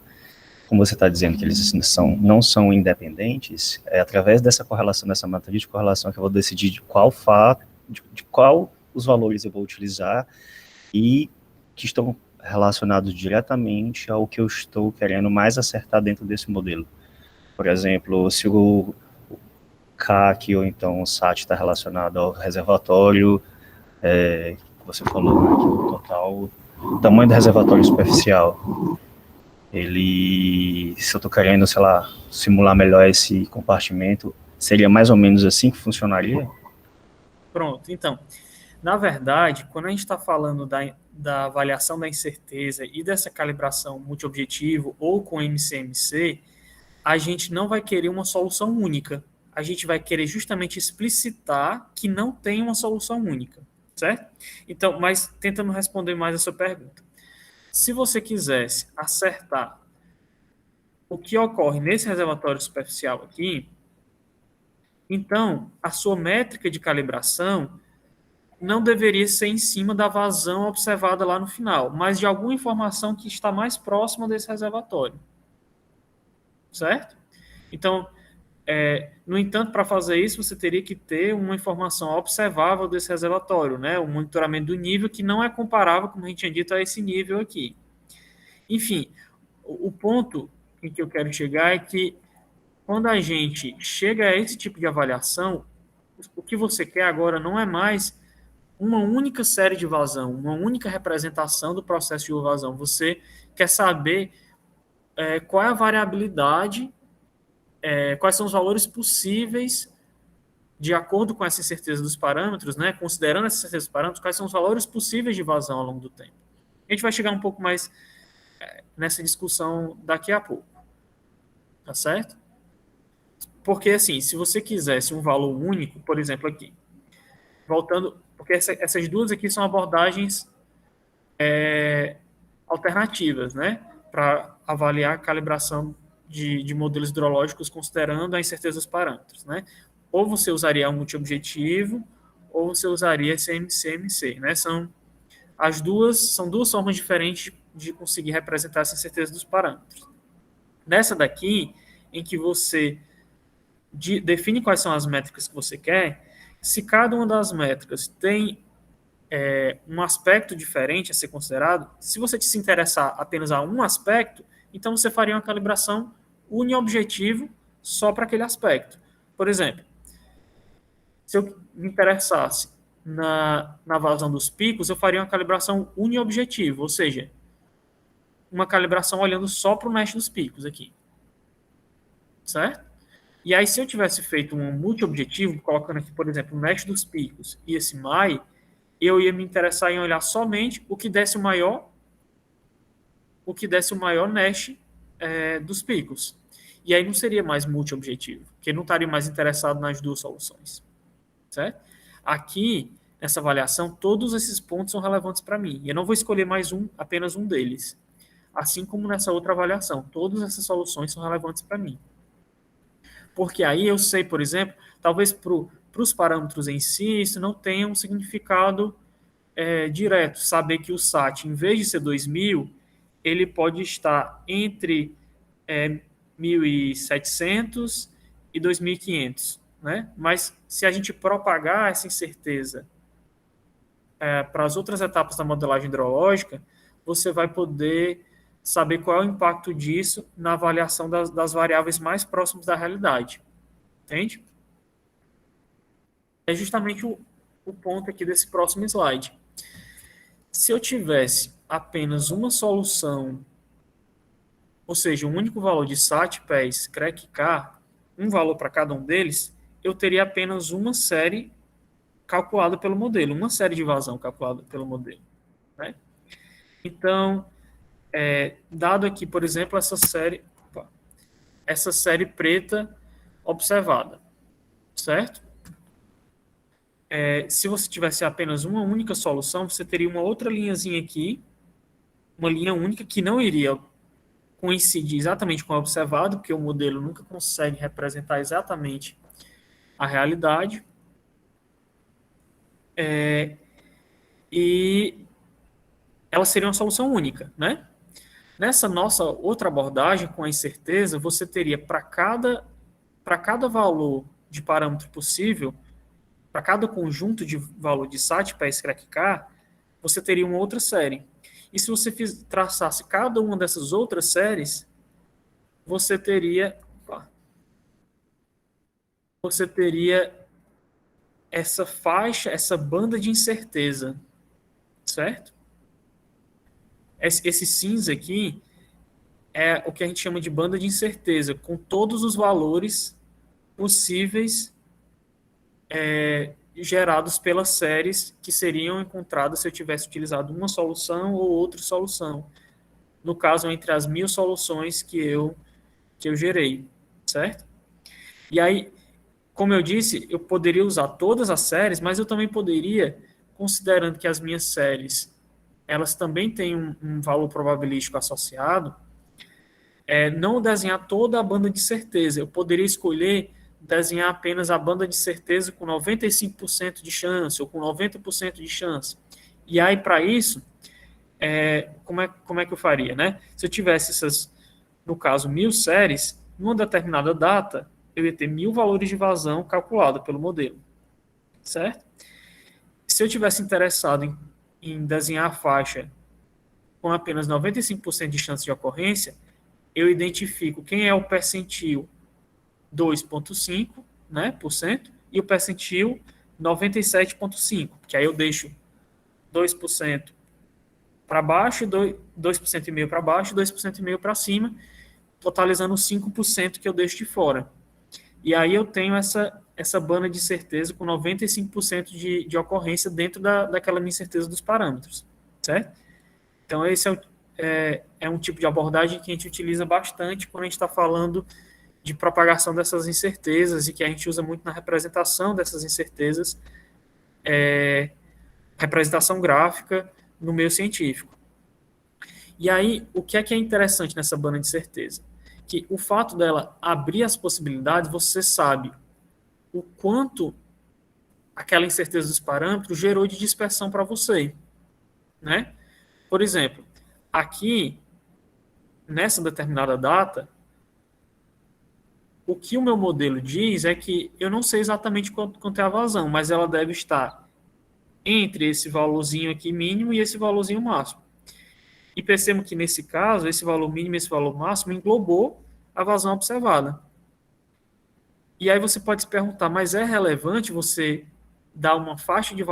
como você está dizendo que eles não são independentes, é através dessa correlação, dessa matriz de correlação que eu vou decidir de qual os valores eu vou utilizar e que estão relacionados diretamente ao que eu estou querendo mais acertar dentro desse modelo. Por exemplo, se CAC ou então o SAT está relacionado ao reservatório, que você falou, né, que o total, o tamanho do reservatório superficial, se eu estou querendo, sei lá, simular melhor esse compartimento, seria mais ou menos assim que funcionaria? Pronto, então, na verdade, quando a gente está falando da avaliação da incerteza e dessa calibração multiobjetivo ou com MCMC, a gente não vai querer uma solução única. A gente vai querer justamente explicitar que não tem uma solução única, certo? Então, mas tentando responder mais a sua pergunta. Se você quisesse acertar o que ocorre nesse reservatório superficial aqui, então a sua métrica de calibração não deveria ser em cima da vazão observada lá no final, mas de alguma informação que está mais próxima desse reservatório, certo? Então, no entanto, para fazer isso, você teria que ter uma informação observável desse reservatório, né? Um monitoramento do nível que não é comparável, como a gente tinha dito, a esse nível aqui. Enfim, o ponto em que eu quero chegar é que quando a gente chega a esse tipo de avaliação, o que você quer agora não é mais uma única série de vazão, uma única representação do processo de vazão. Você quer saber qual é a variabilidade, quais são os valores possíveis de acordo com essa incerteza dos parâmetros, né, considerando essa incerteza dos parâmetros, quais são os valores possíveis de vazão ao longo do tempo. A gente vai chegar um pouco mais nessa discussão daqui a pouco, tá certo? Porque, assim, se você quisesse um valor único, por exemplo, aqui, voltando, porque essas duas aqui são abordagens alternativas, né, para avaliar a calibração de modelos hidrológicos considerando a incerteza dos parâmetros, né? Ou você usaria um multiobjetivo, ou você usaria esse MCMC, né? São duas formas diferentes de conseguir representar essa incerteza dos parâmetros. Nessa daqui, em que você define quais são as métricas que você quer, se cada uma das métricas tem um aspecto diferente a ser considerado, se você se interessar apenas a um aspecto, então você faria uma calibração uniobjetivo só para aquele aspecto. Por exemplo, se eu me interessasse na vazão dos picos, eu faria uma calibração uniobjetivo, ou seja, uma calibração olhando só para o mesh dos picos aqui. Certo? E aí, se eu tivesse feito um multiobjetivo, colocando aqui, por exemplo, o mesh dos picos e esse MAI, eu ia me interessar em olhar somente o que desse o maior mesh dos picos. E aí não seria mais multi-objetivo, porque não estaria mais interessado nas duas soluções. Certo? Aqui, nessa avaliação, todos esses pontos são relevantes para mim. E eu não vou escolher apenas um deles. Assim como nessa outra avaliação, todas essas soluções são relevantes para mim. Porque aí eu sei, por exemplo, talvez para os parâmetros em si, isso não tenha um significado direto. Saber que o SAT, em vez de ser 2.000, ele pode estar entre 1.700 e 2.500. Né? Mas se a gente propagar essa incerteza para as outras etapas da modelagem hidrológica, você vai poder saber qual é o impacto disso na avaliação das variáveis mais próximas da realidade. Entende? É justamente o ponto aqui desse próximo slide. Se eu tivesse apenas uma solução, ou seja, um único valor de SAT, PES, CREC, K, um valor para cada um deles, eu teria apenas uma série calculada pelo modelo, uma série de vazão calculada pelo modelo. Né? Então, dado aqui, por exemplo, essa série preta observada, certo? Se você tivesse apenas uma única solução, você teria uma outra linhazinha aqui, uma linha única que não iria coincidir exatamente com o observado, porque o modelo nunca consegue representar exatamente a realidade. E ela seria uma solução única, né? Nessa nossa outra abordagem, com a incerteza, você teria para cada valor de parâmetro possível, para cada conjunto de valor de SAT, PES, CREC, K, você teria uma outra série. E se você traçasse cada uma dessas outras séries, você teria você teria essa faixa, essa banda de incerteza, certo? Esse cinza aqui é o que a gente chama de banda de incerteza, com todos os valores possíveis gerados pelas séries que seriam encontradas se eu tivesse utilizado uma solução ou outra solução. No caso, entre as 1000 soluções que eu gerei, certo? E aí, como eu disse, eu poderia usar todas as séries, mas eu também poderia, considerando que as minhas séries elas também têm um valor probabilístico associado, não desenhar toda a banda de certeza. Eu poderia escolher desenhar apenas a banda de certeza com 95% de chance ou com 90% de chance. E aí, para isso, como é que eu faria, né? Se eu tivesse essas, no caso, 1000 séries, numa determinada data, eu ia ter 1000 valores de vazão calculado pelo modelo, certo? Se eu tivesse interessado em desenhar a faixa com apenas 95% de chance de ocorrência, eu identifico quem é o percentil 2,5%, né, por cento, e o percentil 97,5%, que aí eu deixo 2% para baixo, 2,5% para baixo, 2,5% para cima, totalizando 5% que eu deixo de fora. E aí eu tenho essa banda de certeza com 95% de ocorrência dentro daquela minha certeza dos parâmetros, certo? Então esse é um tipo de abordagem que a gente utiliza bastante quando a gente está falando de propagação dessas incertezas e que a gente usa muito na representação dessas incertezas, representação gráfica no meio científico. E aí, o que é interessante nessa banda de certeza? Que o fato dela abrir as possibilidades, você sabe o quanto aquela incerteza dos parâmetros gerou de dispersão para você, né? Por exemplo, aqui, nessa determinada data, o que o meu modelo diz é que eu não sei exatamente quanto é a vazão, mas ela deve estar entre esse valorzinho aqui mínimo e esse valorzinho máximo. E percebo que, nesse caso, esse valor mínimo e esse valor máximo englobou a vazão observada. E aí você pode se perguntar, mas é relevante você dar uma faixa de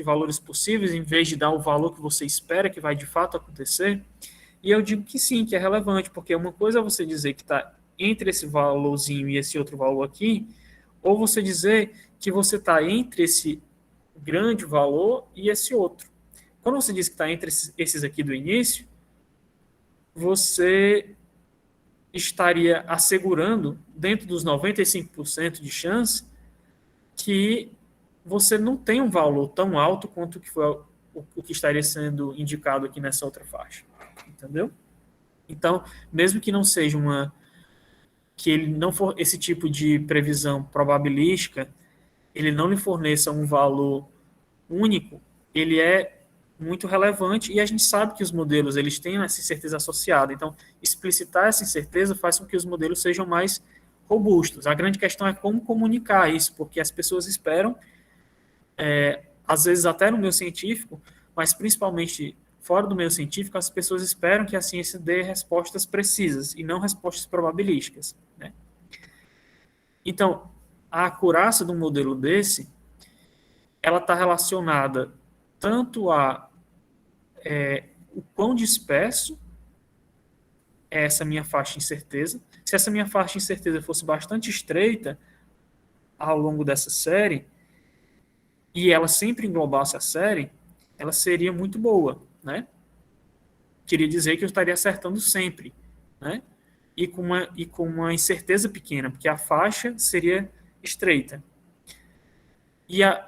valores possíveis em vez de dar o valor que você espera que vai de fato acontecer? E eu digo que sim, que é relevante, porque uma coisa é você dizer que está entre esse valorzinho e esse outro valor aqui, ou você dizer que você está entre esse grande valor e esse outro. Quando você diz que está entre esses aqui do início, você estaria assegurando, dentro dos 95% de chance, que você não tem um valor tão alto quanto que foi o que estaria sendo indicado aqui nessa outra faixa. Entendeu? Então, mesmo que não seja que ele não for esse tipo de previsão probabilística, ele não lhe forneça um valor único, ele é muito relevante e a gente sabe que os modelos eles têm essa incerteza associada. Então, explicitar essa incerteza faz com que os modelos sejam mais robustos. A grande questão é como comunicar isso, porque as pessoas esperam, às vezes até no meio científico, mas principalmente fora do meio científico, as pessoas esperam que a ciência dê respostas precisas e não respostas probabilísticas, né? Então, a acurácia de um modelo desse, ela está relacionada tanto a o quão disperso é essa minha faixa de incerteza. Se essa minha faixa de incerteza fosse bastante estreita ao longo dessa série, e ela sempre englobasse a série, ela seria muito boa, né? Queria dizer que eu estaria acertando sempre, né? E com uma incerteza pequena, porque a faixa seria estreita.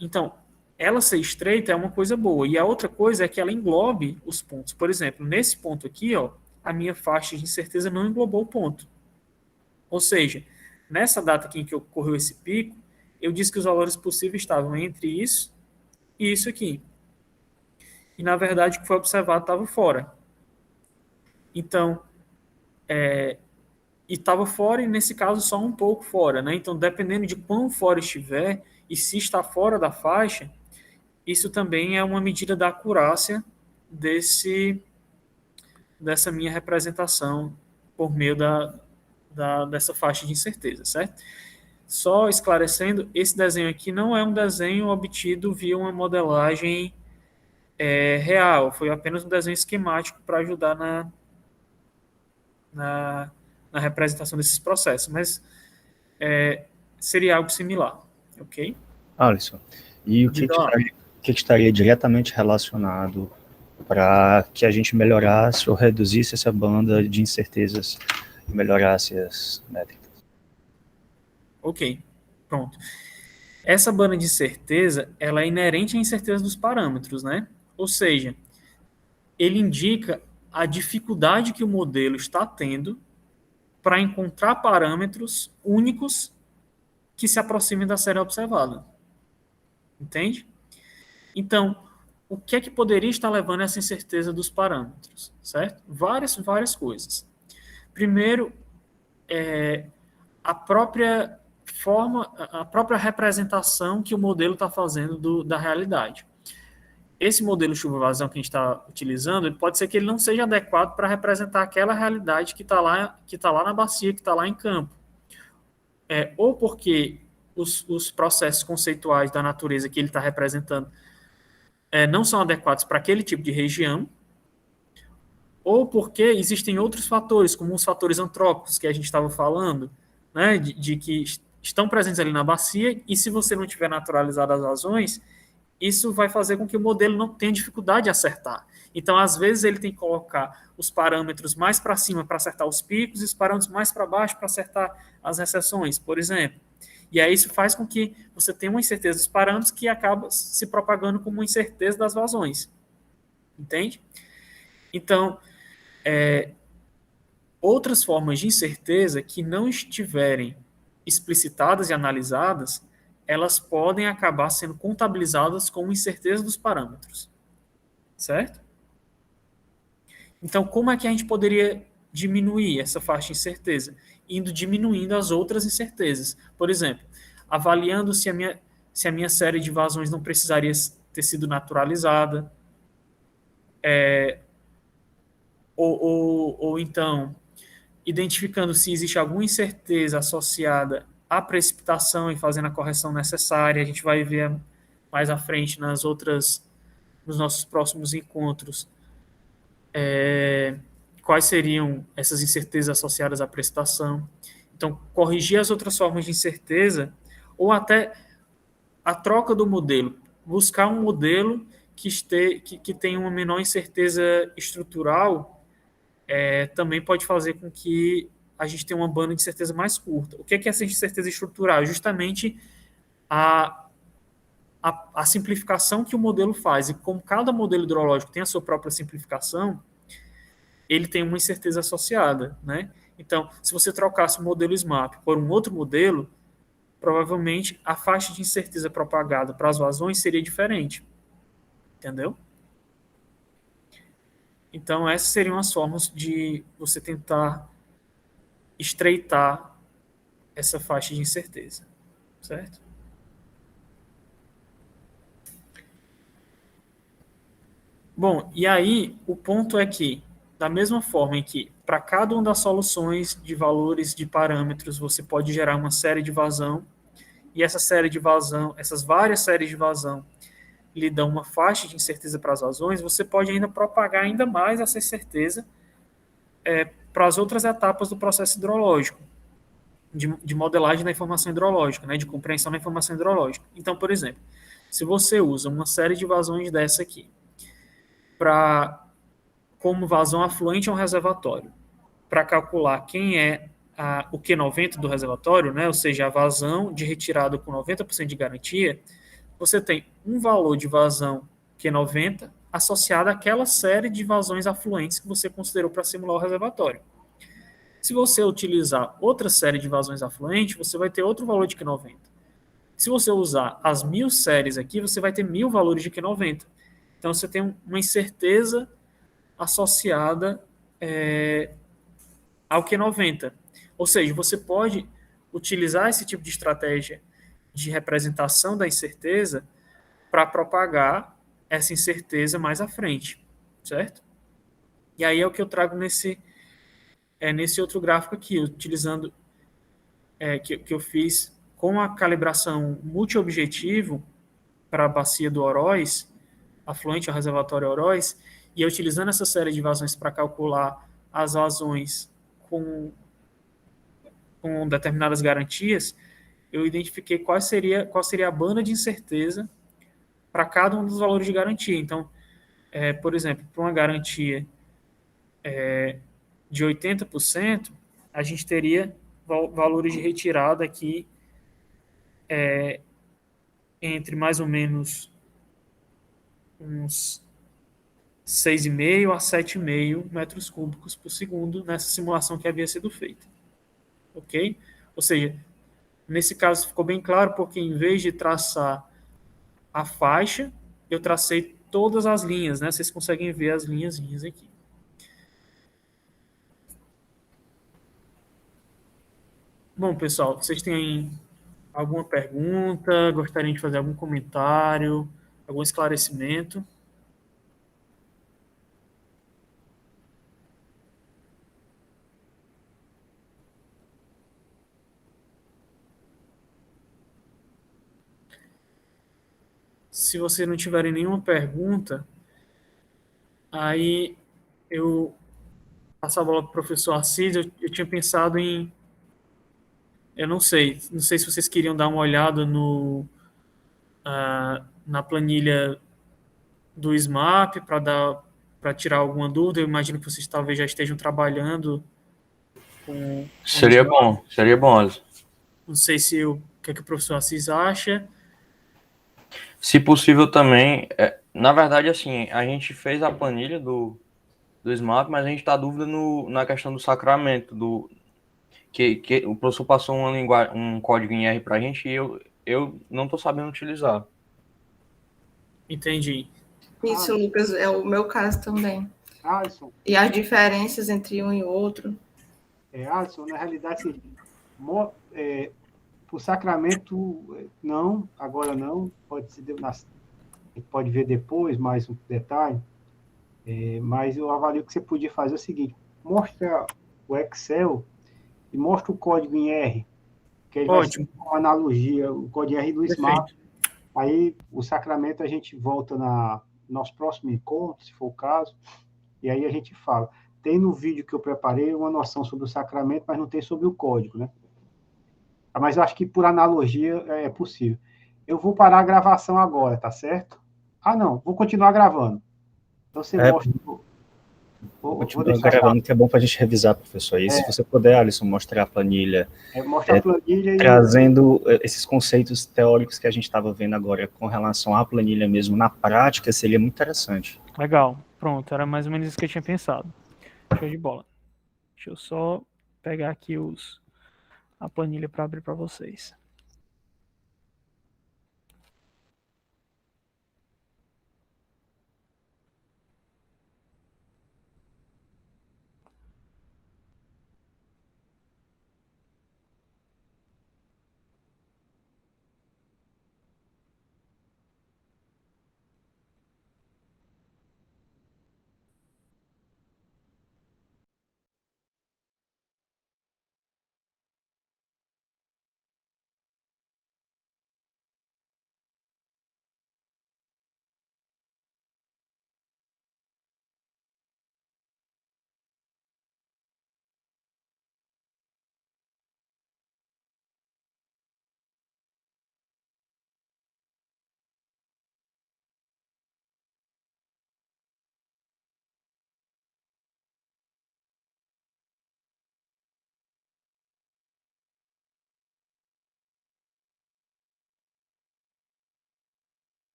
Então, ela ser estreita é uma coisa boa. E a outra coisa é que ela englobe os pontos. Por exemplo, nesse ponto aqui, ó, a minha faixa de incerteza não englobou o ponto. Ou seja, nessa data aqui em que ocorreu esse pico, eu disse que os valores possíveis estavam entre isso e isso aqui. E, na verdade, o que foi observado estava fora. Então, e estava fora, e nesse caso só um pouco fora, né? Então, dependendo de quão fora estiver, e se está fora da faixa, isso também é uma medida da acurácia dessa minha representação por meio dessa faixa de incerteza, certo? Só esclarecendo, esse desenho aqui não é um desenho obtido via uma modelagem real, foi apenas um desenho esquemático para ajudar na, na representação desses processos, mas seria algo similar, ok? Alisson, e o que estaria diretamente relacionado para que a gente melhorasse ou reduzisse essa banda de incertezas e melhorasse as métricas? Ok, pronto. Essa banda de incerteza, ela é inerente à incerteza dos parâmetros, né? Ou seja, ele indica a dificuldade que o modelo está tendo para encontrar parâmetros únicos que se aproximem da série observada. Entende? Então, o que é que poderia estar levando a essa incerteza dos parâmetros? Certo? Várias coisas. Primeiro, a própria forma, a própria representação que o modelo está fazendo da realidade. Esse modelo chuva-vazão que a gente está utilizando, pode ser que ele não seja adequado para representar aquela realidade que está lá na bacia, que está lá em campo. Ou porque os processos conceituais da natureza que ele está representando não são adequados para aquele tipo de região, ou porque existem outros fatores, como os fatores antrópicos que a gente estava falando, né, de que estão presentes ali na bacia, e se você não tiver naturalizado as razões, isso vai fazer com que o modelo não tenha dificuldade de acertar. Então, às vezes, ele tem que colocar os parâmetros mais para cima para acertar os picos e os parâmetros mais para baixo para acertar as recessões, por exemplo. E aí isso faz com que você tenha uma incerteza dos parâmetros que acaba se propagando como uma incerteza das vazões. Entende? Então, outras formas de incerteza que não estiverem explicitadas e analisadas, elas podem acabar sendo contabilizadas como incerteza dos parâmetros. Certo? Então, como é que a gente poderia diminuir essa faixa de incerteza? Indo diminuindo as outras incertezas. Por exemplo, avaliando se a minha série de vazões não precisaria ter sido naturalizada, ou então identificando se existe alguma incerteza associada à precipitação e fazendo a correção necessária. A gente vai ver mais à frente nos nossos próximos encontros quais seriam essas incertezas associadas à precipitação. Então, corrigir as outras formas de incerteza ou até a troca do modelo, buscar um modelo que tenha uma menor incerteza estrutural, também pode fazer com que a gente tenha uma banda de certeza mais curta. O que é essa incerteza estrutural? Justamente a simplificação que o modelo faz. E como cada modelo hidrológico tem a sua própria simplificação, ele tem uma incerteza associada, né? Então, se você trocasse o modelo SMAP por um outro modelo, provavelmente a faixa de incerteza propagada para as vazões seria diferente. Entendeu? Então, essas seriam as formas de você tentar estreitar essa faixa de incerteza. Certo? Bom, e aí o ponto é que, da mesma forma em que para cada uma das soluções de valores de parâmetros você pode gerar uma série de vazão, e essa série de vazão, essas várias séries de vazão lhe dão uma faixa de incerteza para as vazões, você pode ainda propagar ainda mais essa incerteza para as outras etapas do processo hidrológico, de modelagem da informação hidrológica, né, de compreensão da informação hidrológica. Então, por exemplo, se você usa uma série de vazões dessa aqui, como vazão afluente a um reservatório, para calcular quem é o Q90 do reservatório, né, ou seja, a vazão de retirada com 90% de garantia, você tem um valor de vazão Q90 associado àquela série de vazões afluentes que você considerou para simular o reservatório. Se você utilizar outra série de vazões afluentes, você vai ter outro valor de Q90. Se você usar as 1000 séries aqui, você vai ter 1000 valores de Q90. Então, você tem uma incerteza associada ao Q90. Ou seja, você pode utilizar esse tipo de estratégia de representação da incerteza para propagar essa incerteza mais à frente, certo? E aí é o que eu trago nesse outro gráfico aqui, utilizando que eu fiz com a calibração multiobjetivo para a bacia do Oroz, afluente ao reservatório Oroz, e utilizando essa série de vazões para calcular as vazões com determinadas garantias, eu identifiquei qual seria a banda de incerteza para cada um dos valores de garantia. Então, por exemplo, para uma garantia de 80%, a gente teria valores de retirada aqui entre mais ou menos uns 6,5 a 7,5 metros cúbicos por segundo nessa simulação que havia sido feita. Ok? Ou seja, nesse caso ficou bem claro, porque em vez de traçar a faixa, eu tracei todas as linhas, né? Vocês conseguem ver as linhazinhas aqui. Bom, pessoal, vocês têm alguma pergunta? Gostariam de fazer algum comentário? Algum esclarecimento? Se vocês não tiverem nenhuma pergunta, aí eu passo a bola para o professor Assis. Eu tinha pensado em... Eu não sei se vocês queriam dar uma olhada na planilha do SMAP para tirar alguma dúvida. Eu imagino que vocês talvez já estejam trabalhando com Seria bom, Alisson. Não sei o que o professor Assis acha. Se possível também, na verdade, assim, a gente fez a planilha do SMAP, mas a gente está dúvida na questão do sacramento, que o professor passou um código em R para a gente e eu não estou sabendo utilizar. Entendi. Isso, Lucas, é o meu caso também. Alisson. E as diferenças entre um e outro. Alisson, na realidade, o sacramento, não, agora não, pode ver depois mais um detalhe, mas eu avalio que você podia fazer o seguinte: mostra o Excel e mostra o código em R, que aí vai ser uma analogia, o código em R do SMAP. Aí o sacramento a gente volta nosso próximo encontro, se for o caso, e aí a gente fala. Tem no vídeo que eu preparei uma noção sobre o sacramento, mas não tem sobre o código, né? Mas eu acho que por analogia é possível. Eu vou parar a gravação agora, tá certo? Não, vou continuar gravando. Então você mostra... Vou continuar gravando, que é bom para a gente revisar, professor. E se você puder, Alisson, mostrar a planilha, a planilha trazendo esses conceitos teóricos que a gente estava vendo agora com relação à planilha mesmo na prática, seria muito interessante. Legal, pronto, era mais ou menos isso que eu tinha pensado. Show de bola. Deixa eu só pegar aqui a planilha para abrir para vocês.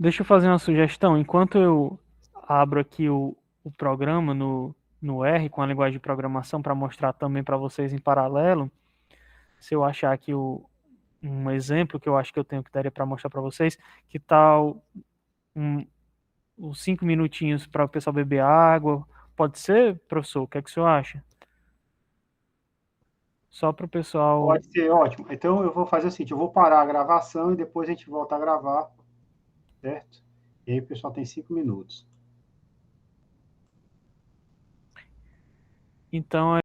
Deixa eu fazer uma sugestão. Enquanto eu abro aqui o programa no R, com a linguagem de programação, para mostrar também para vocês em paralelo, se eu achar aqui um exemplo que eu acho que eu tenho que daria para mostrar para vocês, que tal uns 5 minutinhos para o pessoal beber água? Pode ser, professor? O que é que o senhor acha? Só para o pessoal... Pode ser, ótimo. Então eu vou fazer o seguinte: eu vou parar a gravação e depois a gente volta a gravar, certo? E aí o pessoal tem 5 minutos. Então,